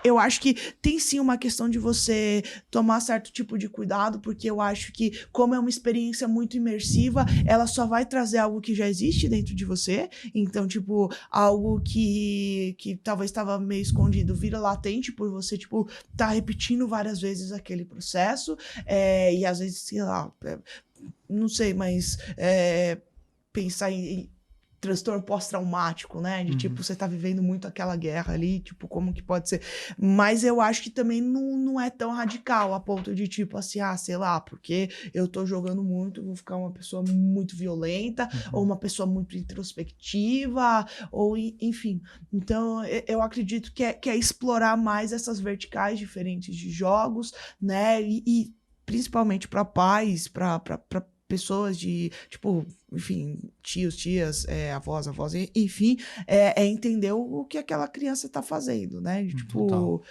eu acho que tem sim uma questão de você tomar certo tipo de cuidado, porque eu acho que, como é uma experiência muito imersiva, ela só vai trazer algo que já existe dentro de você. Então, tipo, algo que talvez estava meio escondido vira latente por você, tipo, tá repetindo várias vezes aquele processo. E às vezes, sei lá, não sei, mas pensar em transtorno pós-traumático, né? De tipo, você tá vivendo muito aquela guerra ali, tipo, como que pode ser? Mas eu acho que também não é tão radical a ponto de tipo assim, sei lá, porque eu tô jogando muito, vou ficar uma pessoa muito violenta, ou uma pessoa muito introspectiva, ou enfim. Então, eu acredito que é explorar mais essas verticais diferentes de jogos, né? E principalmente para pais, para pessoas de, tipo, enfim, tios, tias, avós, enfim, entender o que aquela criança tá fazendo, né? De, tipo,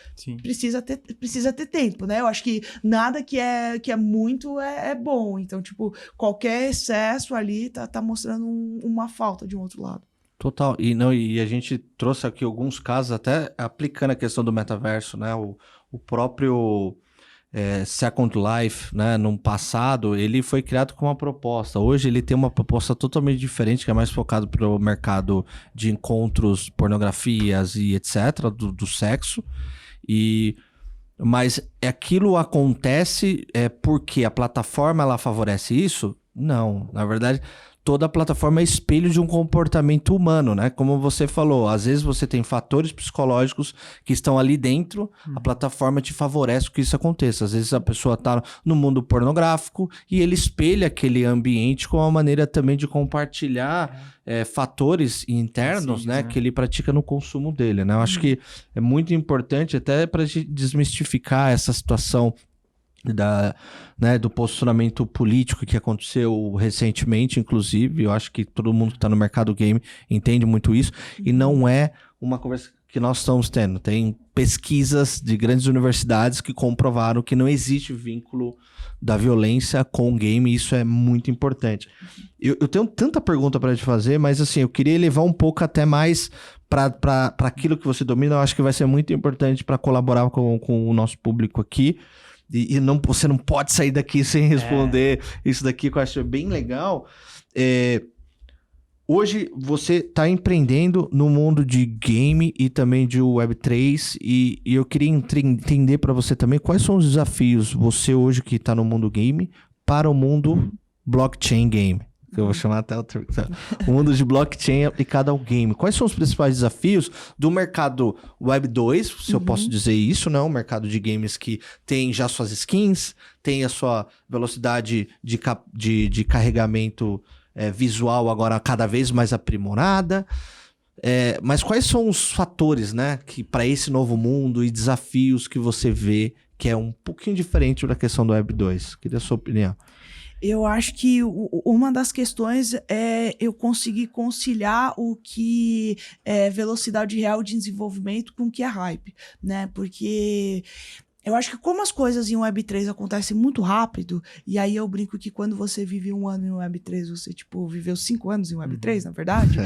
precisa ter tempo, né? Eu acho que nada que é muito é bom. Então, tipo, qualquer excesso ali tá mostrando uma falta de um outro lado. Total. E a gente trouxe aqui alguns casos, até aplicando a questão do metaverso, né? O próprio Second Life, né? No passado, ele foi criado com uma proposta. Hoje ele tem uma proposta totalmente diferente, que é mais focado para o mercado de encontros, pornografias e etc., do sexo. Mas aquilo acontece porque a plataforma ela favorece isso? Não. Na verdade, toda a plataforma é espelho de um comportamento humano, né? Como você falou, às vezes você tem fatores psicológicos que estão ali dentro, a plataforma te favorece que isso aconteça. Às vezes a pessoa tá no mundo pornográfico e ele espelha aquele ambiente com uma maneira também de compartilhar fatores internos, né? Que ele pratica no consumo dele, né? Eu acho que é muito importante até para desmistificar essa situação do posicionamento político que aconteceu recentemente, inclusive. Eu acho que todo mundo que está no mercado game entende muito isso, e não é uma conversa que nós estamos tendo. Tem pesquisas de grandes universidades que comprovaram que não existe vínculo da violência com o game, e isso é muito importante. Eu tenho tanta pergunta para te fazer, mas assim, eu queria elevar um pouco até mais para aquilo que você domina. Eu acho que vai ser muito importante para colaborar com o nosso público aqui. E você não pode sair daqui sem responder isso daqui, que eu acho bem legal. Hoje você está empreendendo no mundo de game e também de Web3, e eu queria entender para você também quais são os desafios, você hoje que está no mundo game, para o mundo blockchain game. Que eu vou chamar até o mundo de blockchain aplicado ao game. Quais são os principais desafios do mercado Web 2, se eu posso dizer isso, né? Um mercado de games que tem já suas skins, tem a sua velocidade de carregamento visual agora cada vez mais aprimorada. Mas quais são os fatores, né, que para esse novo mundo e desafios que você vê que é um pouquinho diferente da questão do Web 2? Queria a sua opinião. Eu acho que uma das questões é eu conseguir conciliar o que é velocidade real de desenvolvimento com o que é hype, né? Porque eu acho que como as coisas em Web3 acontecem muito rápido, e aí eu brinco que quando você vive 1 ano em Web3, você, tipo, viveu 5 anos em Web3, na verdade,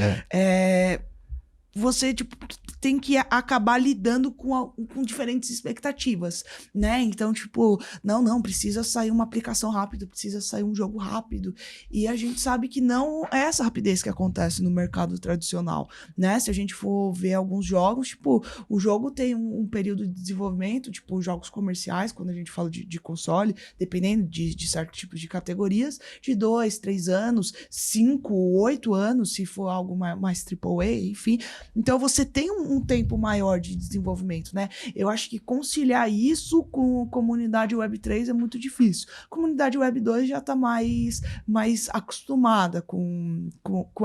você, tipo, tem que acabar lidando com diferentes expectativas, né? Então, tipo, não, precisa sair uma aplicação rápida, precisa sair um jogo rápido. E a gente sabe que não é essa rapidez que acontece no mercado tradicional, né? Se a gente for ver alguns jogos, tipo, o jogo tem um período de desenvolvimento, tipo, jogos comerciais, quando a gente fala de console, dependendo de certos tipos de categorias, de 2, 3 anos, 5, 8 anos, se for algo mais AAA, enfim. Então você tem um tempo maior de desenvolvimento, né? Eu acho que conciliar isso com comunidade Web3 é muito difícil. Comunidade Web2 já está mais acostumada com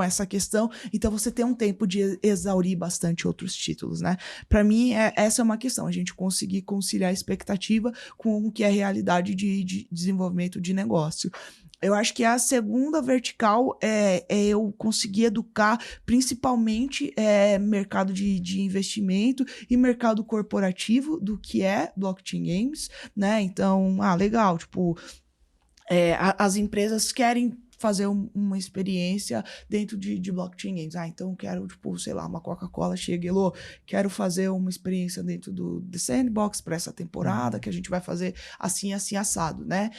essa questão, então você tem um tempo de exaurir bastante outros títulos, né? Para mim, essa é uma questão, a gente conseguir conciliar a expectativa com o que é a realidade de desenvolvimento de negócio. Eu acho que a segunda vertical é eu conseguir educar principalmente mercado de investimento e mercado corporativo do que é blockchain games, né? Então, legal, tipo, as empresas querem fazer uma experiência dentro de blockchain games. Então eu quero, tipo, sei lá, uma Coca-Cola chega e falou, quero fazer uma experiência dentro do The Sandbox para essa temporada, que a gente vai fazer assim, assim, assado, né?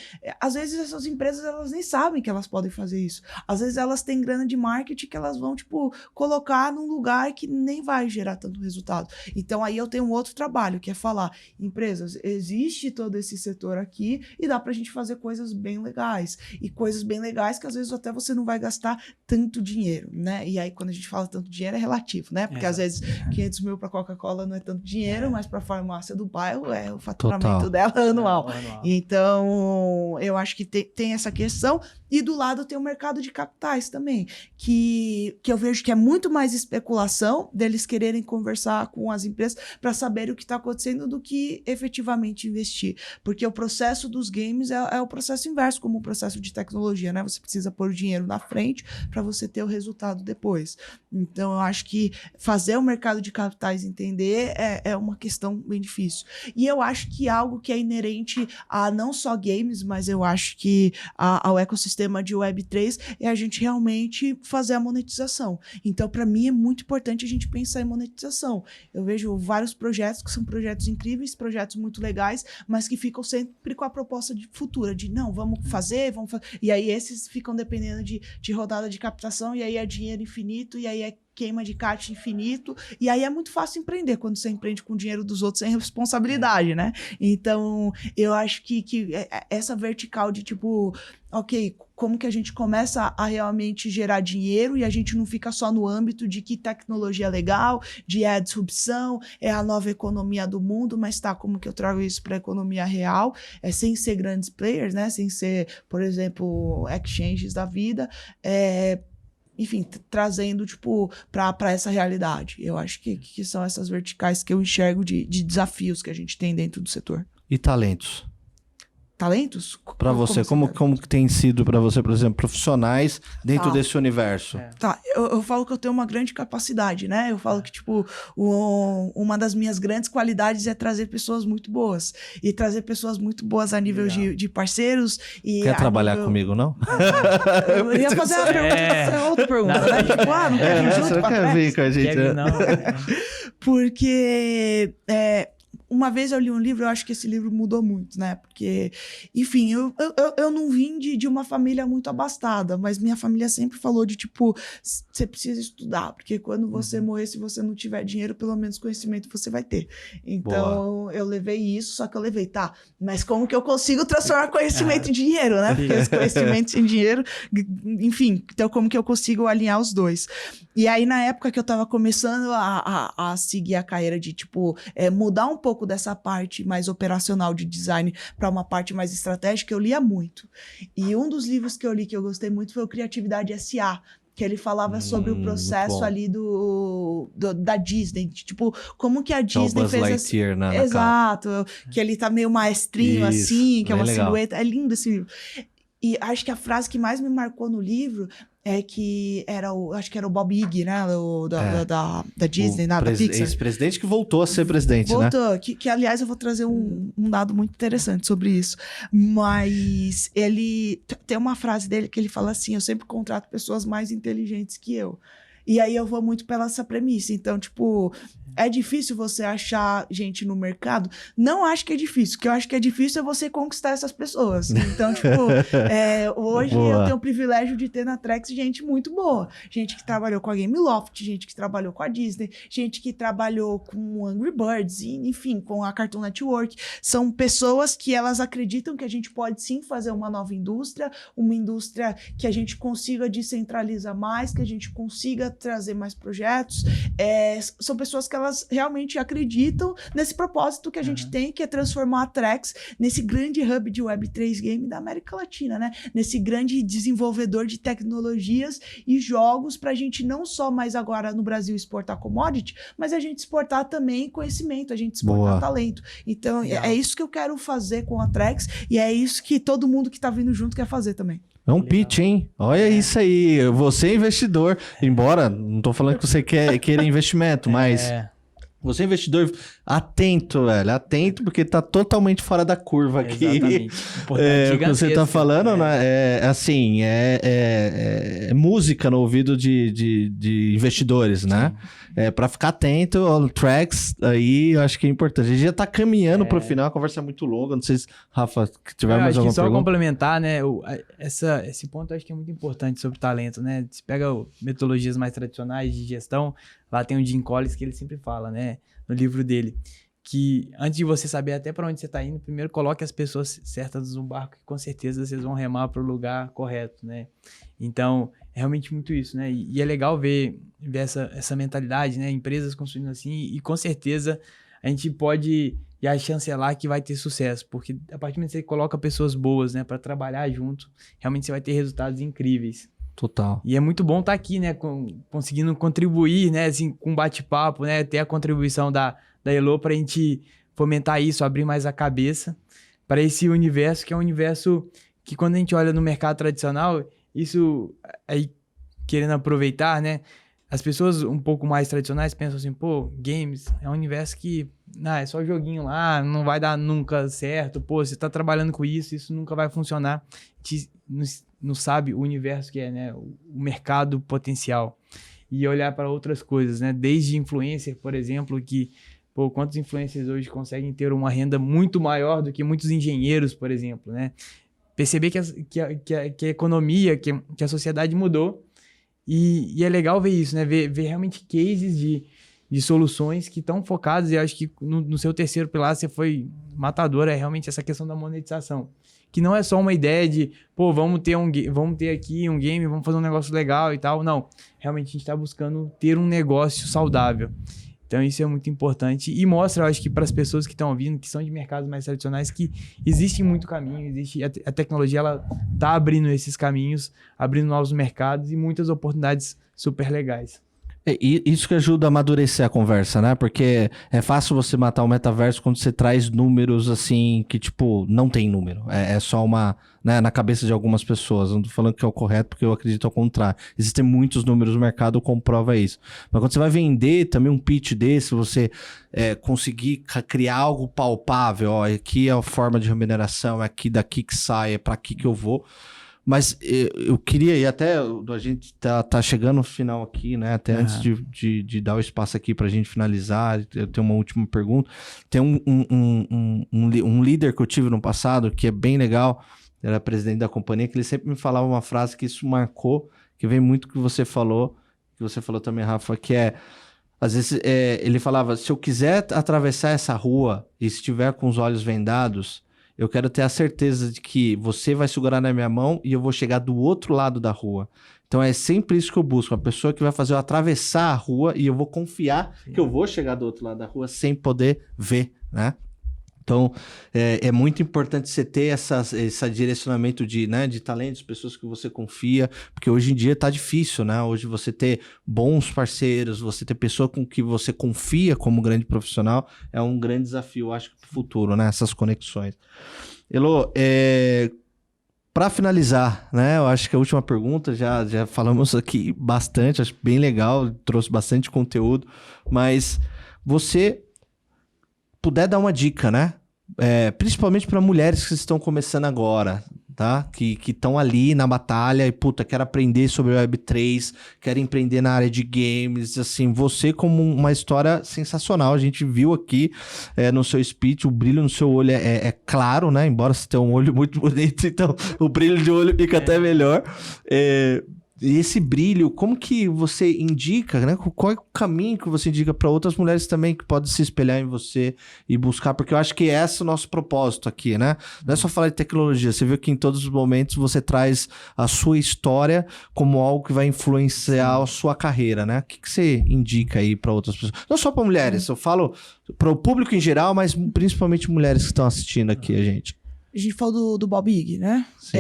Às vezes essas empresas, elas nem sabem que elas podem fazer isso. Às vezes elas têm grana de marketing que elas vão, tipo, colocar num lugar que nem vai gerar tanto resultado. Então aí eu tenho um outro trabalho, que é falar, empresas, existe todo esse setor aqui e dá pra gente fazer coisas bem legais. E coisas bem legais que às vezes até você não vai gastar tanto dinheiro, né? E aí quando a gente fala tanto dinheiro é relativo, né? Porque às vezes 500 mil para Coca-Cola não é tanto dinheiro, mas para a farmácia do bairro é o faturamento dela anual. Então, eu acho que tem essa questão. E do lado tem o mercado de capitais também, que eu vejo que é muito mais especulação deles quererem conversar com as empresas para saber o que está acontecendo do que efetivamente investir. Porque o processo dos games é o processo inverso, como o processo de tecnologia, né? Você precisa pôr o dinheiro na frente para você ter o resultado depois. Então, eu acho que fazer o mercado de capitais entender é uma questão bem difícil. E eu acho que algo que é inerente a não só games, mas eu acho que ao ecossistema de Web3 é a gente realmente fazer a monetização. Então, para mim, é muito importante a gente pensar em monetização. Eu vejo vários projetos que são projetos incríveis, projetos muito legais, mas que ficam sempre com a proposta futura de, não, vamos fazer. E aí esses ficam dependendo de rodada de captação, e aí é dinheiro infinito, e aí é queima de caixa infinito, e aí é muito fácil empreender quando você empreende com o dinheiro dos outros sem responsabilidade, né? Então, eu acho que essa vertical de tipo, ok, como que a gente começa a realmente gerar dinheiro e a gente não fica só no âmbito de que tecnologia é legal, de a disrupção, é a nova economia do mundo, mas como que eu trago isso para a economia real, sem ser grandes players, né? Sem ser, por exemplo, exchanges da vida, enfim, trazendo, tipo, para essa realidade. Eu acho que são essas verticais que eu enxergo de desafios que a gente tem dentro do setor. E talentos? Talentos? Para você, como que tem sido para você, por exemplo, profissionais dentro desse universo? Tá, eu falo que eu tenho uma grande capacidade, né? Eu falo que, tipo, uma das minhas grandes qualidades é trazer pessoas muito boas. E trazer pessoas muito boas a nível de parceiros. E quer trabalhar comigo, não? Eu ia fazer uma pergunta, outra pergunta, né? Tipo, não quer vir junto? Você não quer vir com a gente? Não. Porque... uma vez eu li um livro, eu acho que esse livro mudou muito, né? Porque, enfim, eu não vim de uma família muito abastada, mas minha família sempre falou de, tipo, você precisa estudar, porque quando você morrer, se você não tiver dinheiro, pelo menos conhecimento você vai ter. Então, eu levei isso, só que eu levei, mas como que eu consigo transformar conhecimento em dinheiro, né? Porque esse conhecimento sem dinheiro, enfim, então como que eu consigo alinhar os dois? E aí, na época que eu tava começando a seguir a carreira de, tipo, mudar um pouco dessa parte mais operacional de design para uma parte mais estratégica, eu lia muito. E um dos livros que eu li que eu gostei muito foi o Criatividade S.A., que ele falava sobre o processo ali da Disney, tipo, como que a Disney Buzz fez Lightyear na exato, que ele tá meio maestrinho assim, que é uma legal. silhueta, é lindo esse livro. E acho que a frase que mais me marcou no livro é que acho que era o Bob Iger, né, da Disney, da Pixar. Ex-presidente que voltou a ser presidente, voltou, né? Que aliás eu vou trazer um dado muito interessante sobre isso, mas ele tem uma frase dele que ele fala assim, eu sempre contrato pessoas mais inteligentes que eu. E aí eu vou muito pela essa premissa. Então, tipo, é difícil você achar gente no mercado? Não acho que é difícil. O que eu acho que é difícil é você conquistar essas pessoas. Então, tipo, hoje eu tenho o privilégio de ter na Trex gente muito boa. Gente que trabalhou com a Gameloft, gente que trabalhou com a Disney, gente que trabalhou com Angry Birds, enfim, com a Cartoon Network. São pessoas que elas acreditam que a gente pode sim fazer uma nova indústria, uma indústria que a gente consiga descentralizar mais, que a gente consiga trazer mais projetos. São pessoas que elas realmente acreditam nesse propósito que a gente tem, que é transformar a Trex nesse grande hub de Web3 Game da América Latina, né? Nesse grande desenvolvedor de tecnologias e jogos pra gente não só mais agora no Brasil exportar commodity, mas a gente exportar também conhecimento, a gente exportar talento. Então, é isso que eu quero fazer com a Trex e é isso que todo mundo que tá vindo junto quer fazer também. É um pitch, hein? Olha isso aí. Você é investidor. Embora, não tô falando que você queira investimento, mas... Você é investidor atento, velho. Atento, porque tá totalmente fora da curva aqui. Exatamente. O que você tá falando, né? É música no ouvido de investidores, né? Pra ficar atento ao Trex, aí eu acho que é importante. A gente já tá caminhando pro final, a conversa é muito longa. Não sei se, Rafa, que tiver mais alguma pergunta. Só complementar, né? Esse ponto eu acho que é muito importante sobre talento, né? Você pega metodologias mais tradicionais de gestão, lá tem o Jim Collins que ele sempre fala, né? No livro dele, que antes de você saber até para onde você tá indo, primeiro coloque as pessoas certas no barco, que com certeza vocês vão remar para o lugar correto, né? Então, é realmente muito isso, né? E é legal ver essa mentalidade, né? Empresas construindo assim, e com certeza a gente pode já chancelar que vai ter sucesso, porque a partir do momento que você coloca pessoas boas, né, para trabalhar junto, realmente você vai ter resultados incríveis. Total. E é muito bom estar aqui, né, conseguindo contribuir, né, assim, com bate-papo, né, ter a contribuição da Elo pra gente fomentar isso, abrir mais a cabeça para esse universo, que é um universo que quando a gente olha no mercado tradicional, isso aí, querendo aproveitar, né, as pessoas um pouco mais tradicionais pensam assim, pô, games é um universo que, é só joguinho lá, não vai dar nunca certo, pô, você tá trabalhando com isso nunca vai funcionar. Não sabe o universo que é, né? O mercado potencial. E olhar para outras coisas, né? Desde influencer, por exemplo, que, pô, quantos influencers hoje conseguem ter uma renda muito maior do que muitos engenheiros, por exemplo, né? Perceber que a economia, que a sociedade mudou. E é legal ver isso, né? Ver realmente cases de soluções que estão focadas, e eu acho que no seu terceiro pilar você foi matador, é realmente essa questão da monetização. Que não é só uma ideia de, pô, vamos ter aqui um game, vamos fazer um negócio legal e tal. Não, realmente a gente está buscando ter um negócio saudável. Então isso é muito importante e mostra, eu acho que para as pessoas que estão ouvindo, que são de mercados mais tradicionais, que existe muito caminho, a tecnologia, ela tá abrindo esses caminhos, abrindo novos mercados e muitas oportunidades super legais. Isso que ajuda a amadurecer a conversa, né? Porque é fácil você matar o metaverso quando você traz números assim que, tipo, não tem número. É só uma, né, na cabeça de algumas pessoas. Não tô falando que é o correto porque eu acredito ao contrário. Existem muitos números no mercado, comprova isso. Mas quando você vai vender também um pitch desse, você conseguir criar algo palpável, ó, aqui é a forma de remuneração, é aqui daqui que sai, é pra aqui que eu vou. Mas eu queria, e até a gente tá chegando no final aqui, né? Até antes de dar o espaço aqui pra gente finalizar, eu tenho uma última pergunta. Tem um líder que eu tive no passado, que é bem legal, era presidente da companhia, que ele sempre me falava uma frase que isso marcou, que vem muito do que você falou também, Rafa, que é, às vezes, ele falava, se eu quiser atravessar essa rua e estiver com os olhos vendados, eu quero ter a certeza de que você vai segurar na minha mão e eu vou chegar do outro lado da rua. Então é sempre isso que eu busco, uma pessoa que vai fazer eu atravessar a rua e eu vou confiar que eu vou chegar do outro lado da rua sem poder ver, né? Então, é muito importante você ter esse direcionamento de talentos, pessoas que você confia, porque hoje em dia tá difícil, né? Hoje você ter bons parceiros, você ter pessoa com que você confia como grande profissional, é um grande desafio, acho que pro futuro, né? Essas conexões. Elo, para finalizar, né? Eu acho que a última pergunta, já falamos aqui bastante, acho bem legal, trouxe bastante conteúdo, mas você puder dar uma dica, né? Principalmente para mulheres que estão começando agora, tá? Que estão ali na batalha e, puta, quero aprender sobre Web3, quero empreender na área de games, assim, você como uma história sensacional, a gente viu aqui no seu speech, o brilho no seu olho é claro, né? Embora você tenha um olho muito bonito, então o brilho de olho fica até melhor. esse brilho, como que você indica, né? Qual é o caminho que você indica para outras mulheres também que podem se espelhar em você e buscar? Porque eu acho que esse é o nosso propósito aqui, né? Não é só falar de tecnologia. Você viu que em todos os momentos você traz a sua história como algo que vai influenciar a sua carreira, né? O que você indica aí para outras pessoas? Não só para mulheres, eu falo para o público em geral, mas principalmente mulheres que estão assistindo aqui a gente. A gente falou do Bob Iger, né? Sim.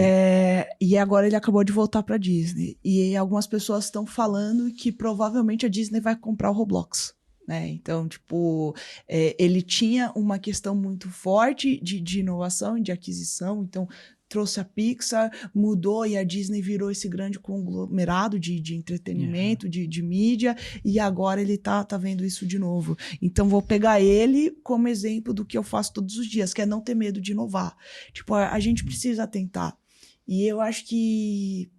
E agora ele acabou de voltar pra Disney. E algumas pessoas estão falando que provavelmente a Disney vai comprar o Roblox, né? Então, tipo, ele tinha uma questão muito forte de inovação e de aquisição. Então, trouxe a Pixar, mudou e a Disney virou esse grande conglomerado de entretenimento, de mídia, e agora ele tá vendo isso de novo. Então vou pegar ele como exemplo do que eu faço todos os dias, que é não ter medo de inovar. Tipo, a gente precisa tentar. E eu acho que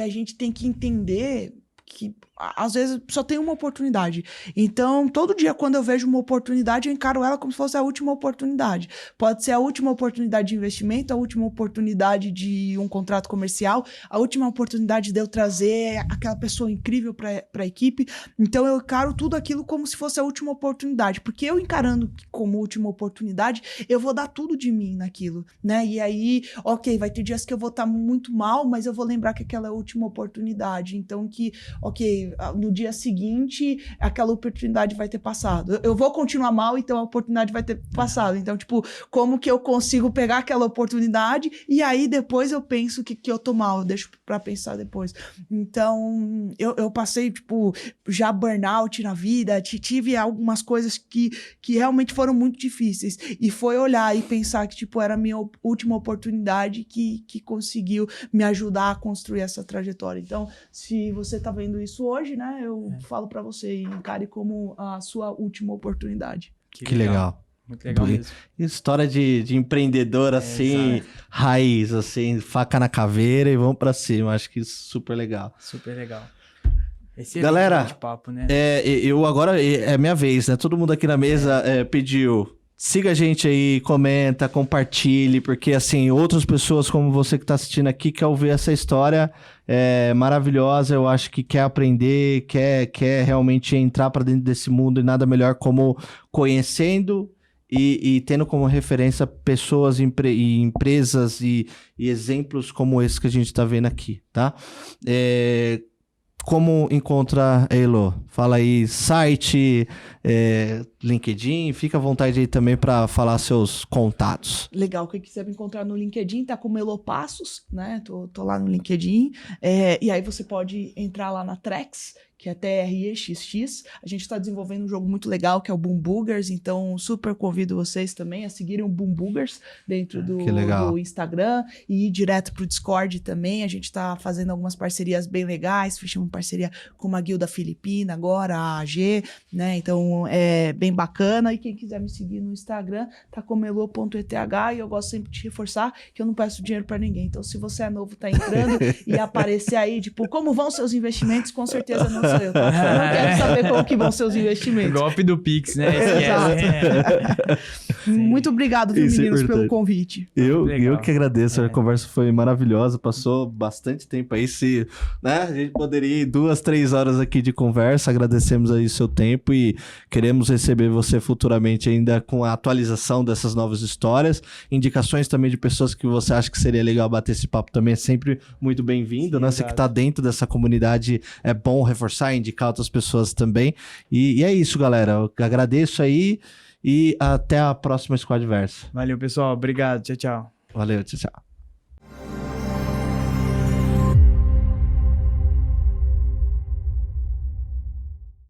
a gente tem que entender que às vezes só tem uma oportunidade. Então, todo dia quando eu vejo uma oportunidade, eu encaro ela como se fosse a última oportunidade. Pode ser a última oportunidade de investimento, a última oportunidade de um contrato comercial, a última oportunidade de eu trazer aquela pessoa incrível para a equipe. Então, eu encaro tudo aquilo como se fosse a última oportunidade. Porque eu encarando como última oportunidade, eu vou dar tudo de mim naquilo, né? E aí, ok, vai ter dias que eu vou estar muito mal, mas eu vou lembrar que aquela é a última oportunidade. Então, ok, no dia seguinte, aquela oportunidade vai ter passado. Eu vou continuar mal, então a oportunidade vai ter passado. Então, tipo, como que eu consigo pegar aquela oportunidade e aí depois eu penso que eu tô mal, eu deixo pra pensar depois. Então, eu passei, tipo, já burnout na vida, tive algumas coisas que realmente foram muito difíceis. E foi olhar e pensar que, tipo, era a minha última oportunidade que conseguiu me ajudar a construir essa trajetória. Então, se você tá vendo isso hoje, né, eu falo pra você, encare como a sua última oportunidade. Que legal. Muito legal mesmo. História de empreendedor, assim, exato. raiz, assim, faca na caveira e vamos pra cima. Acho que isso é super legal. Super legal. Esse Galera, bate-papo, né? eu agora, é minha vez, né? Todo mundo aqui na mesa pediu. Siga a gente aí, comenta, compartilhe, porque assim, outras pessoas como você que tá assistindo aqui quer ouvir essa história maravilhosa, eu acho que quer aprender, quer realmente entrar para dentro desse mundo e nada melhor como conhecendo e tendo como referência pessoas e empresas e exemplos como esse que a gente tá vendo aqui, tá? Como encontra a Elo? Fala aí, site, LinkedIn, fica à vontade aí também para falar seus contatos. Legal, quem quiser me encontrar no LinkedIn, tá como Elo Passos, né? Tô lá no LinkedIn. E aí você pode entrar lá na Trex, que é TREXX. A gente está desenvolvendo um jogo muito legal, que é o Boom Boogers, então super convido vocês também a seguirem o Boom Boogers dentro do Instagram e ir direto pro Discord também. A gente está fazendo algumas parcerias bem legais, fechamos parceria com uma guilda filipina agora, a AG, né? Então é bem bacana. E quem quiser me seguir no Instagram, tá como elo.eth, e eu gosto sempre de reforçar que eu não peço dinheiro para ninguém. Então se você é novo, tá entrando e aparecer aí, tipo, como vão seus investimentos, com certeza não sou eu, tá? Eu não quero saber como que vão seus investimentos. Golpe do Pix, né? Muito obrigado, viu, meninos, pelo verdade. convite. Eu que agradeço, a conversa foi maravilhosa, passou bastante tempo aí, né, a gente poderia ir 2-3 horas aqui de conversa, agradecemos aí o seu tempo e queremos receber você futuramente ainda com a atualização dessas novas histórias, indicações também de pessoas que você acha que seria legal bater esse papo também é sempre muito bem-vindo, né, você que tá dentro dessa comunidade, é bom reforçar, indicar outras pessoas também, e é isso, galera, eu agradeço aí e até a próxima Squadversa. Valeu, pessoal. Obrigado. Tchau, tchau. Valeu, tchau, tchau.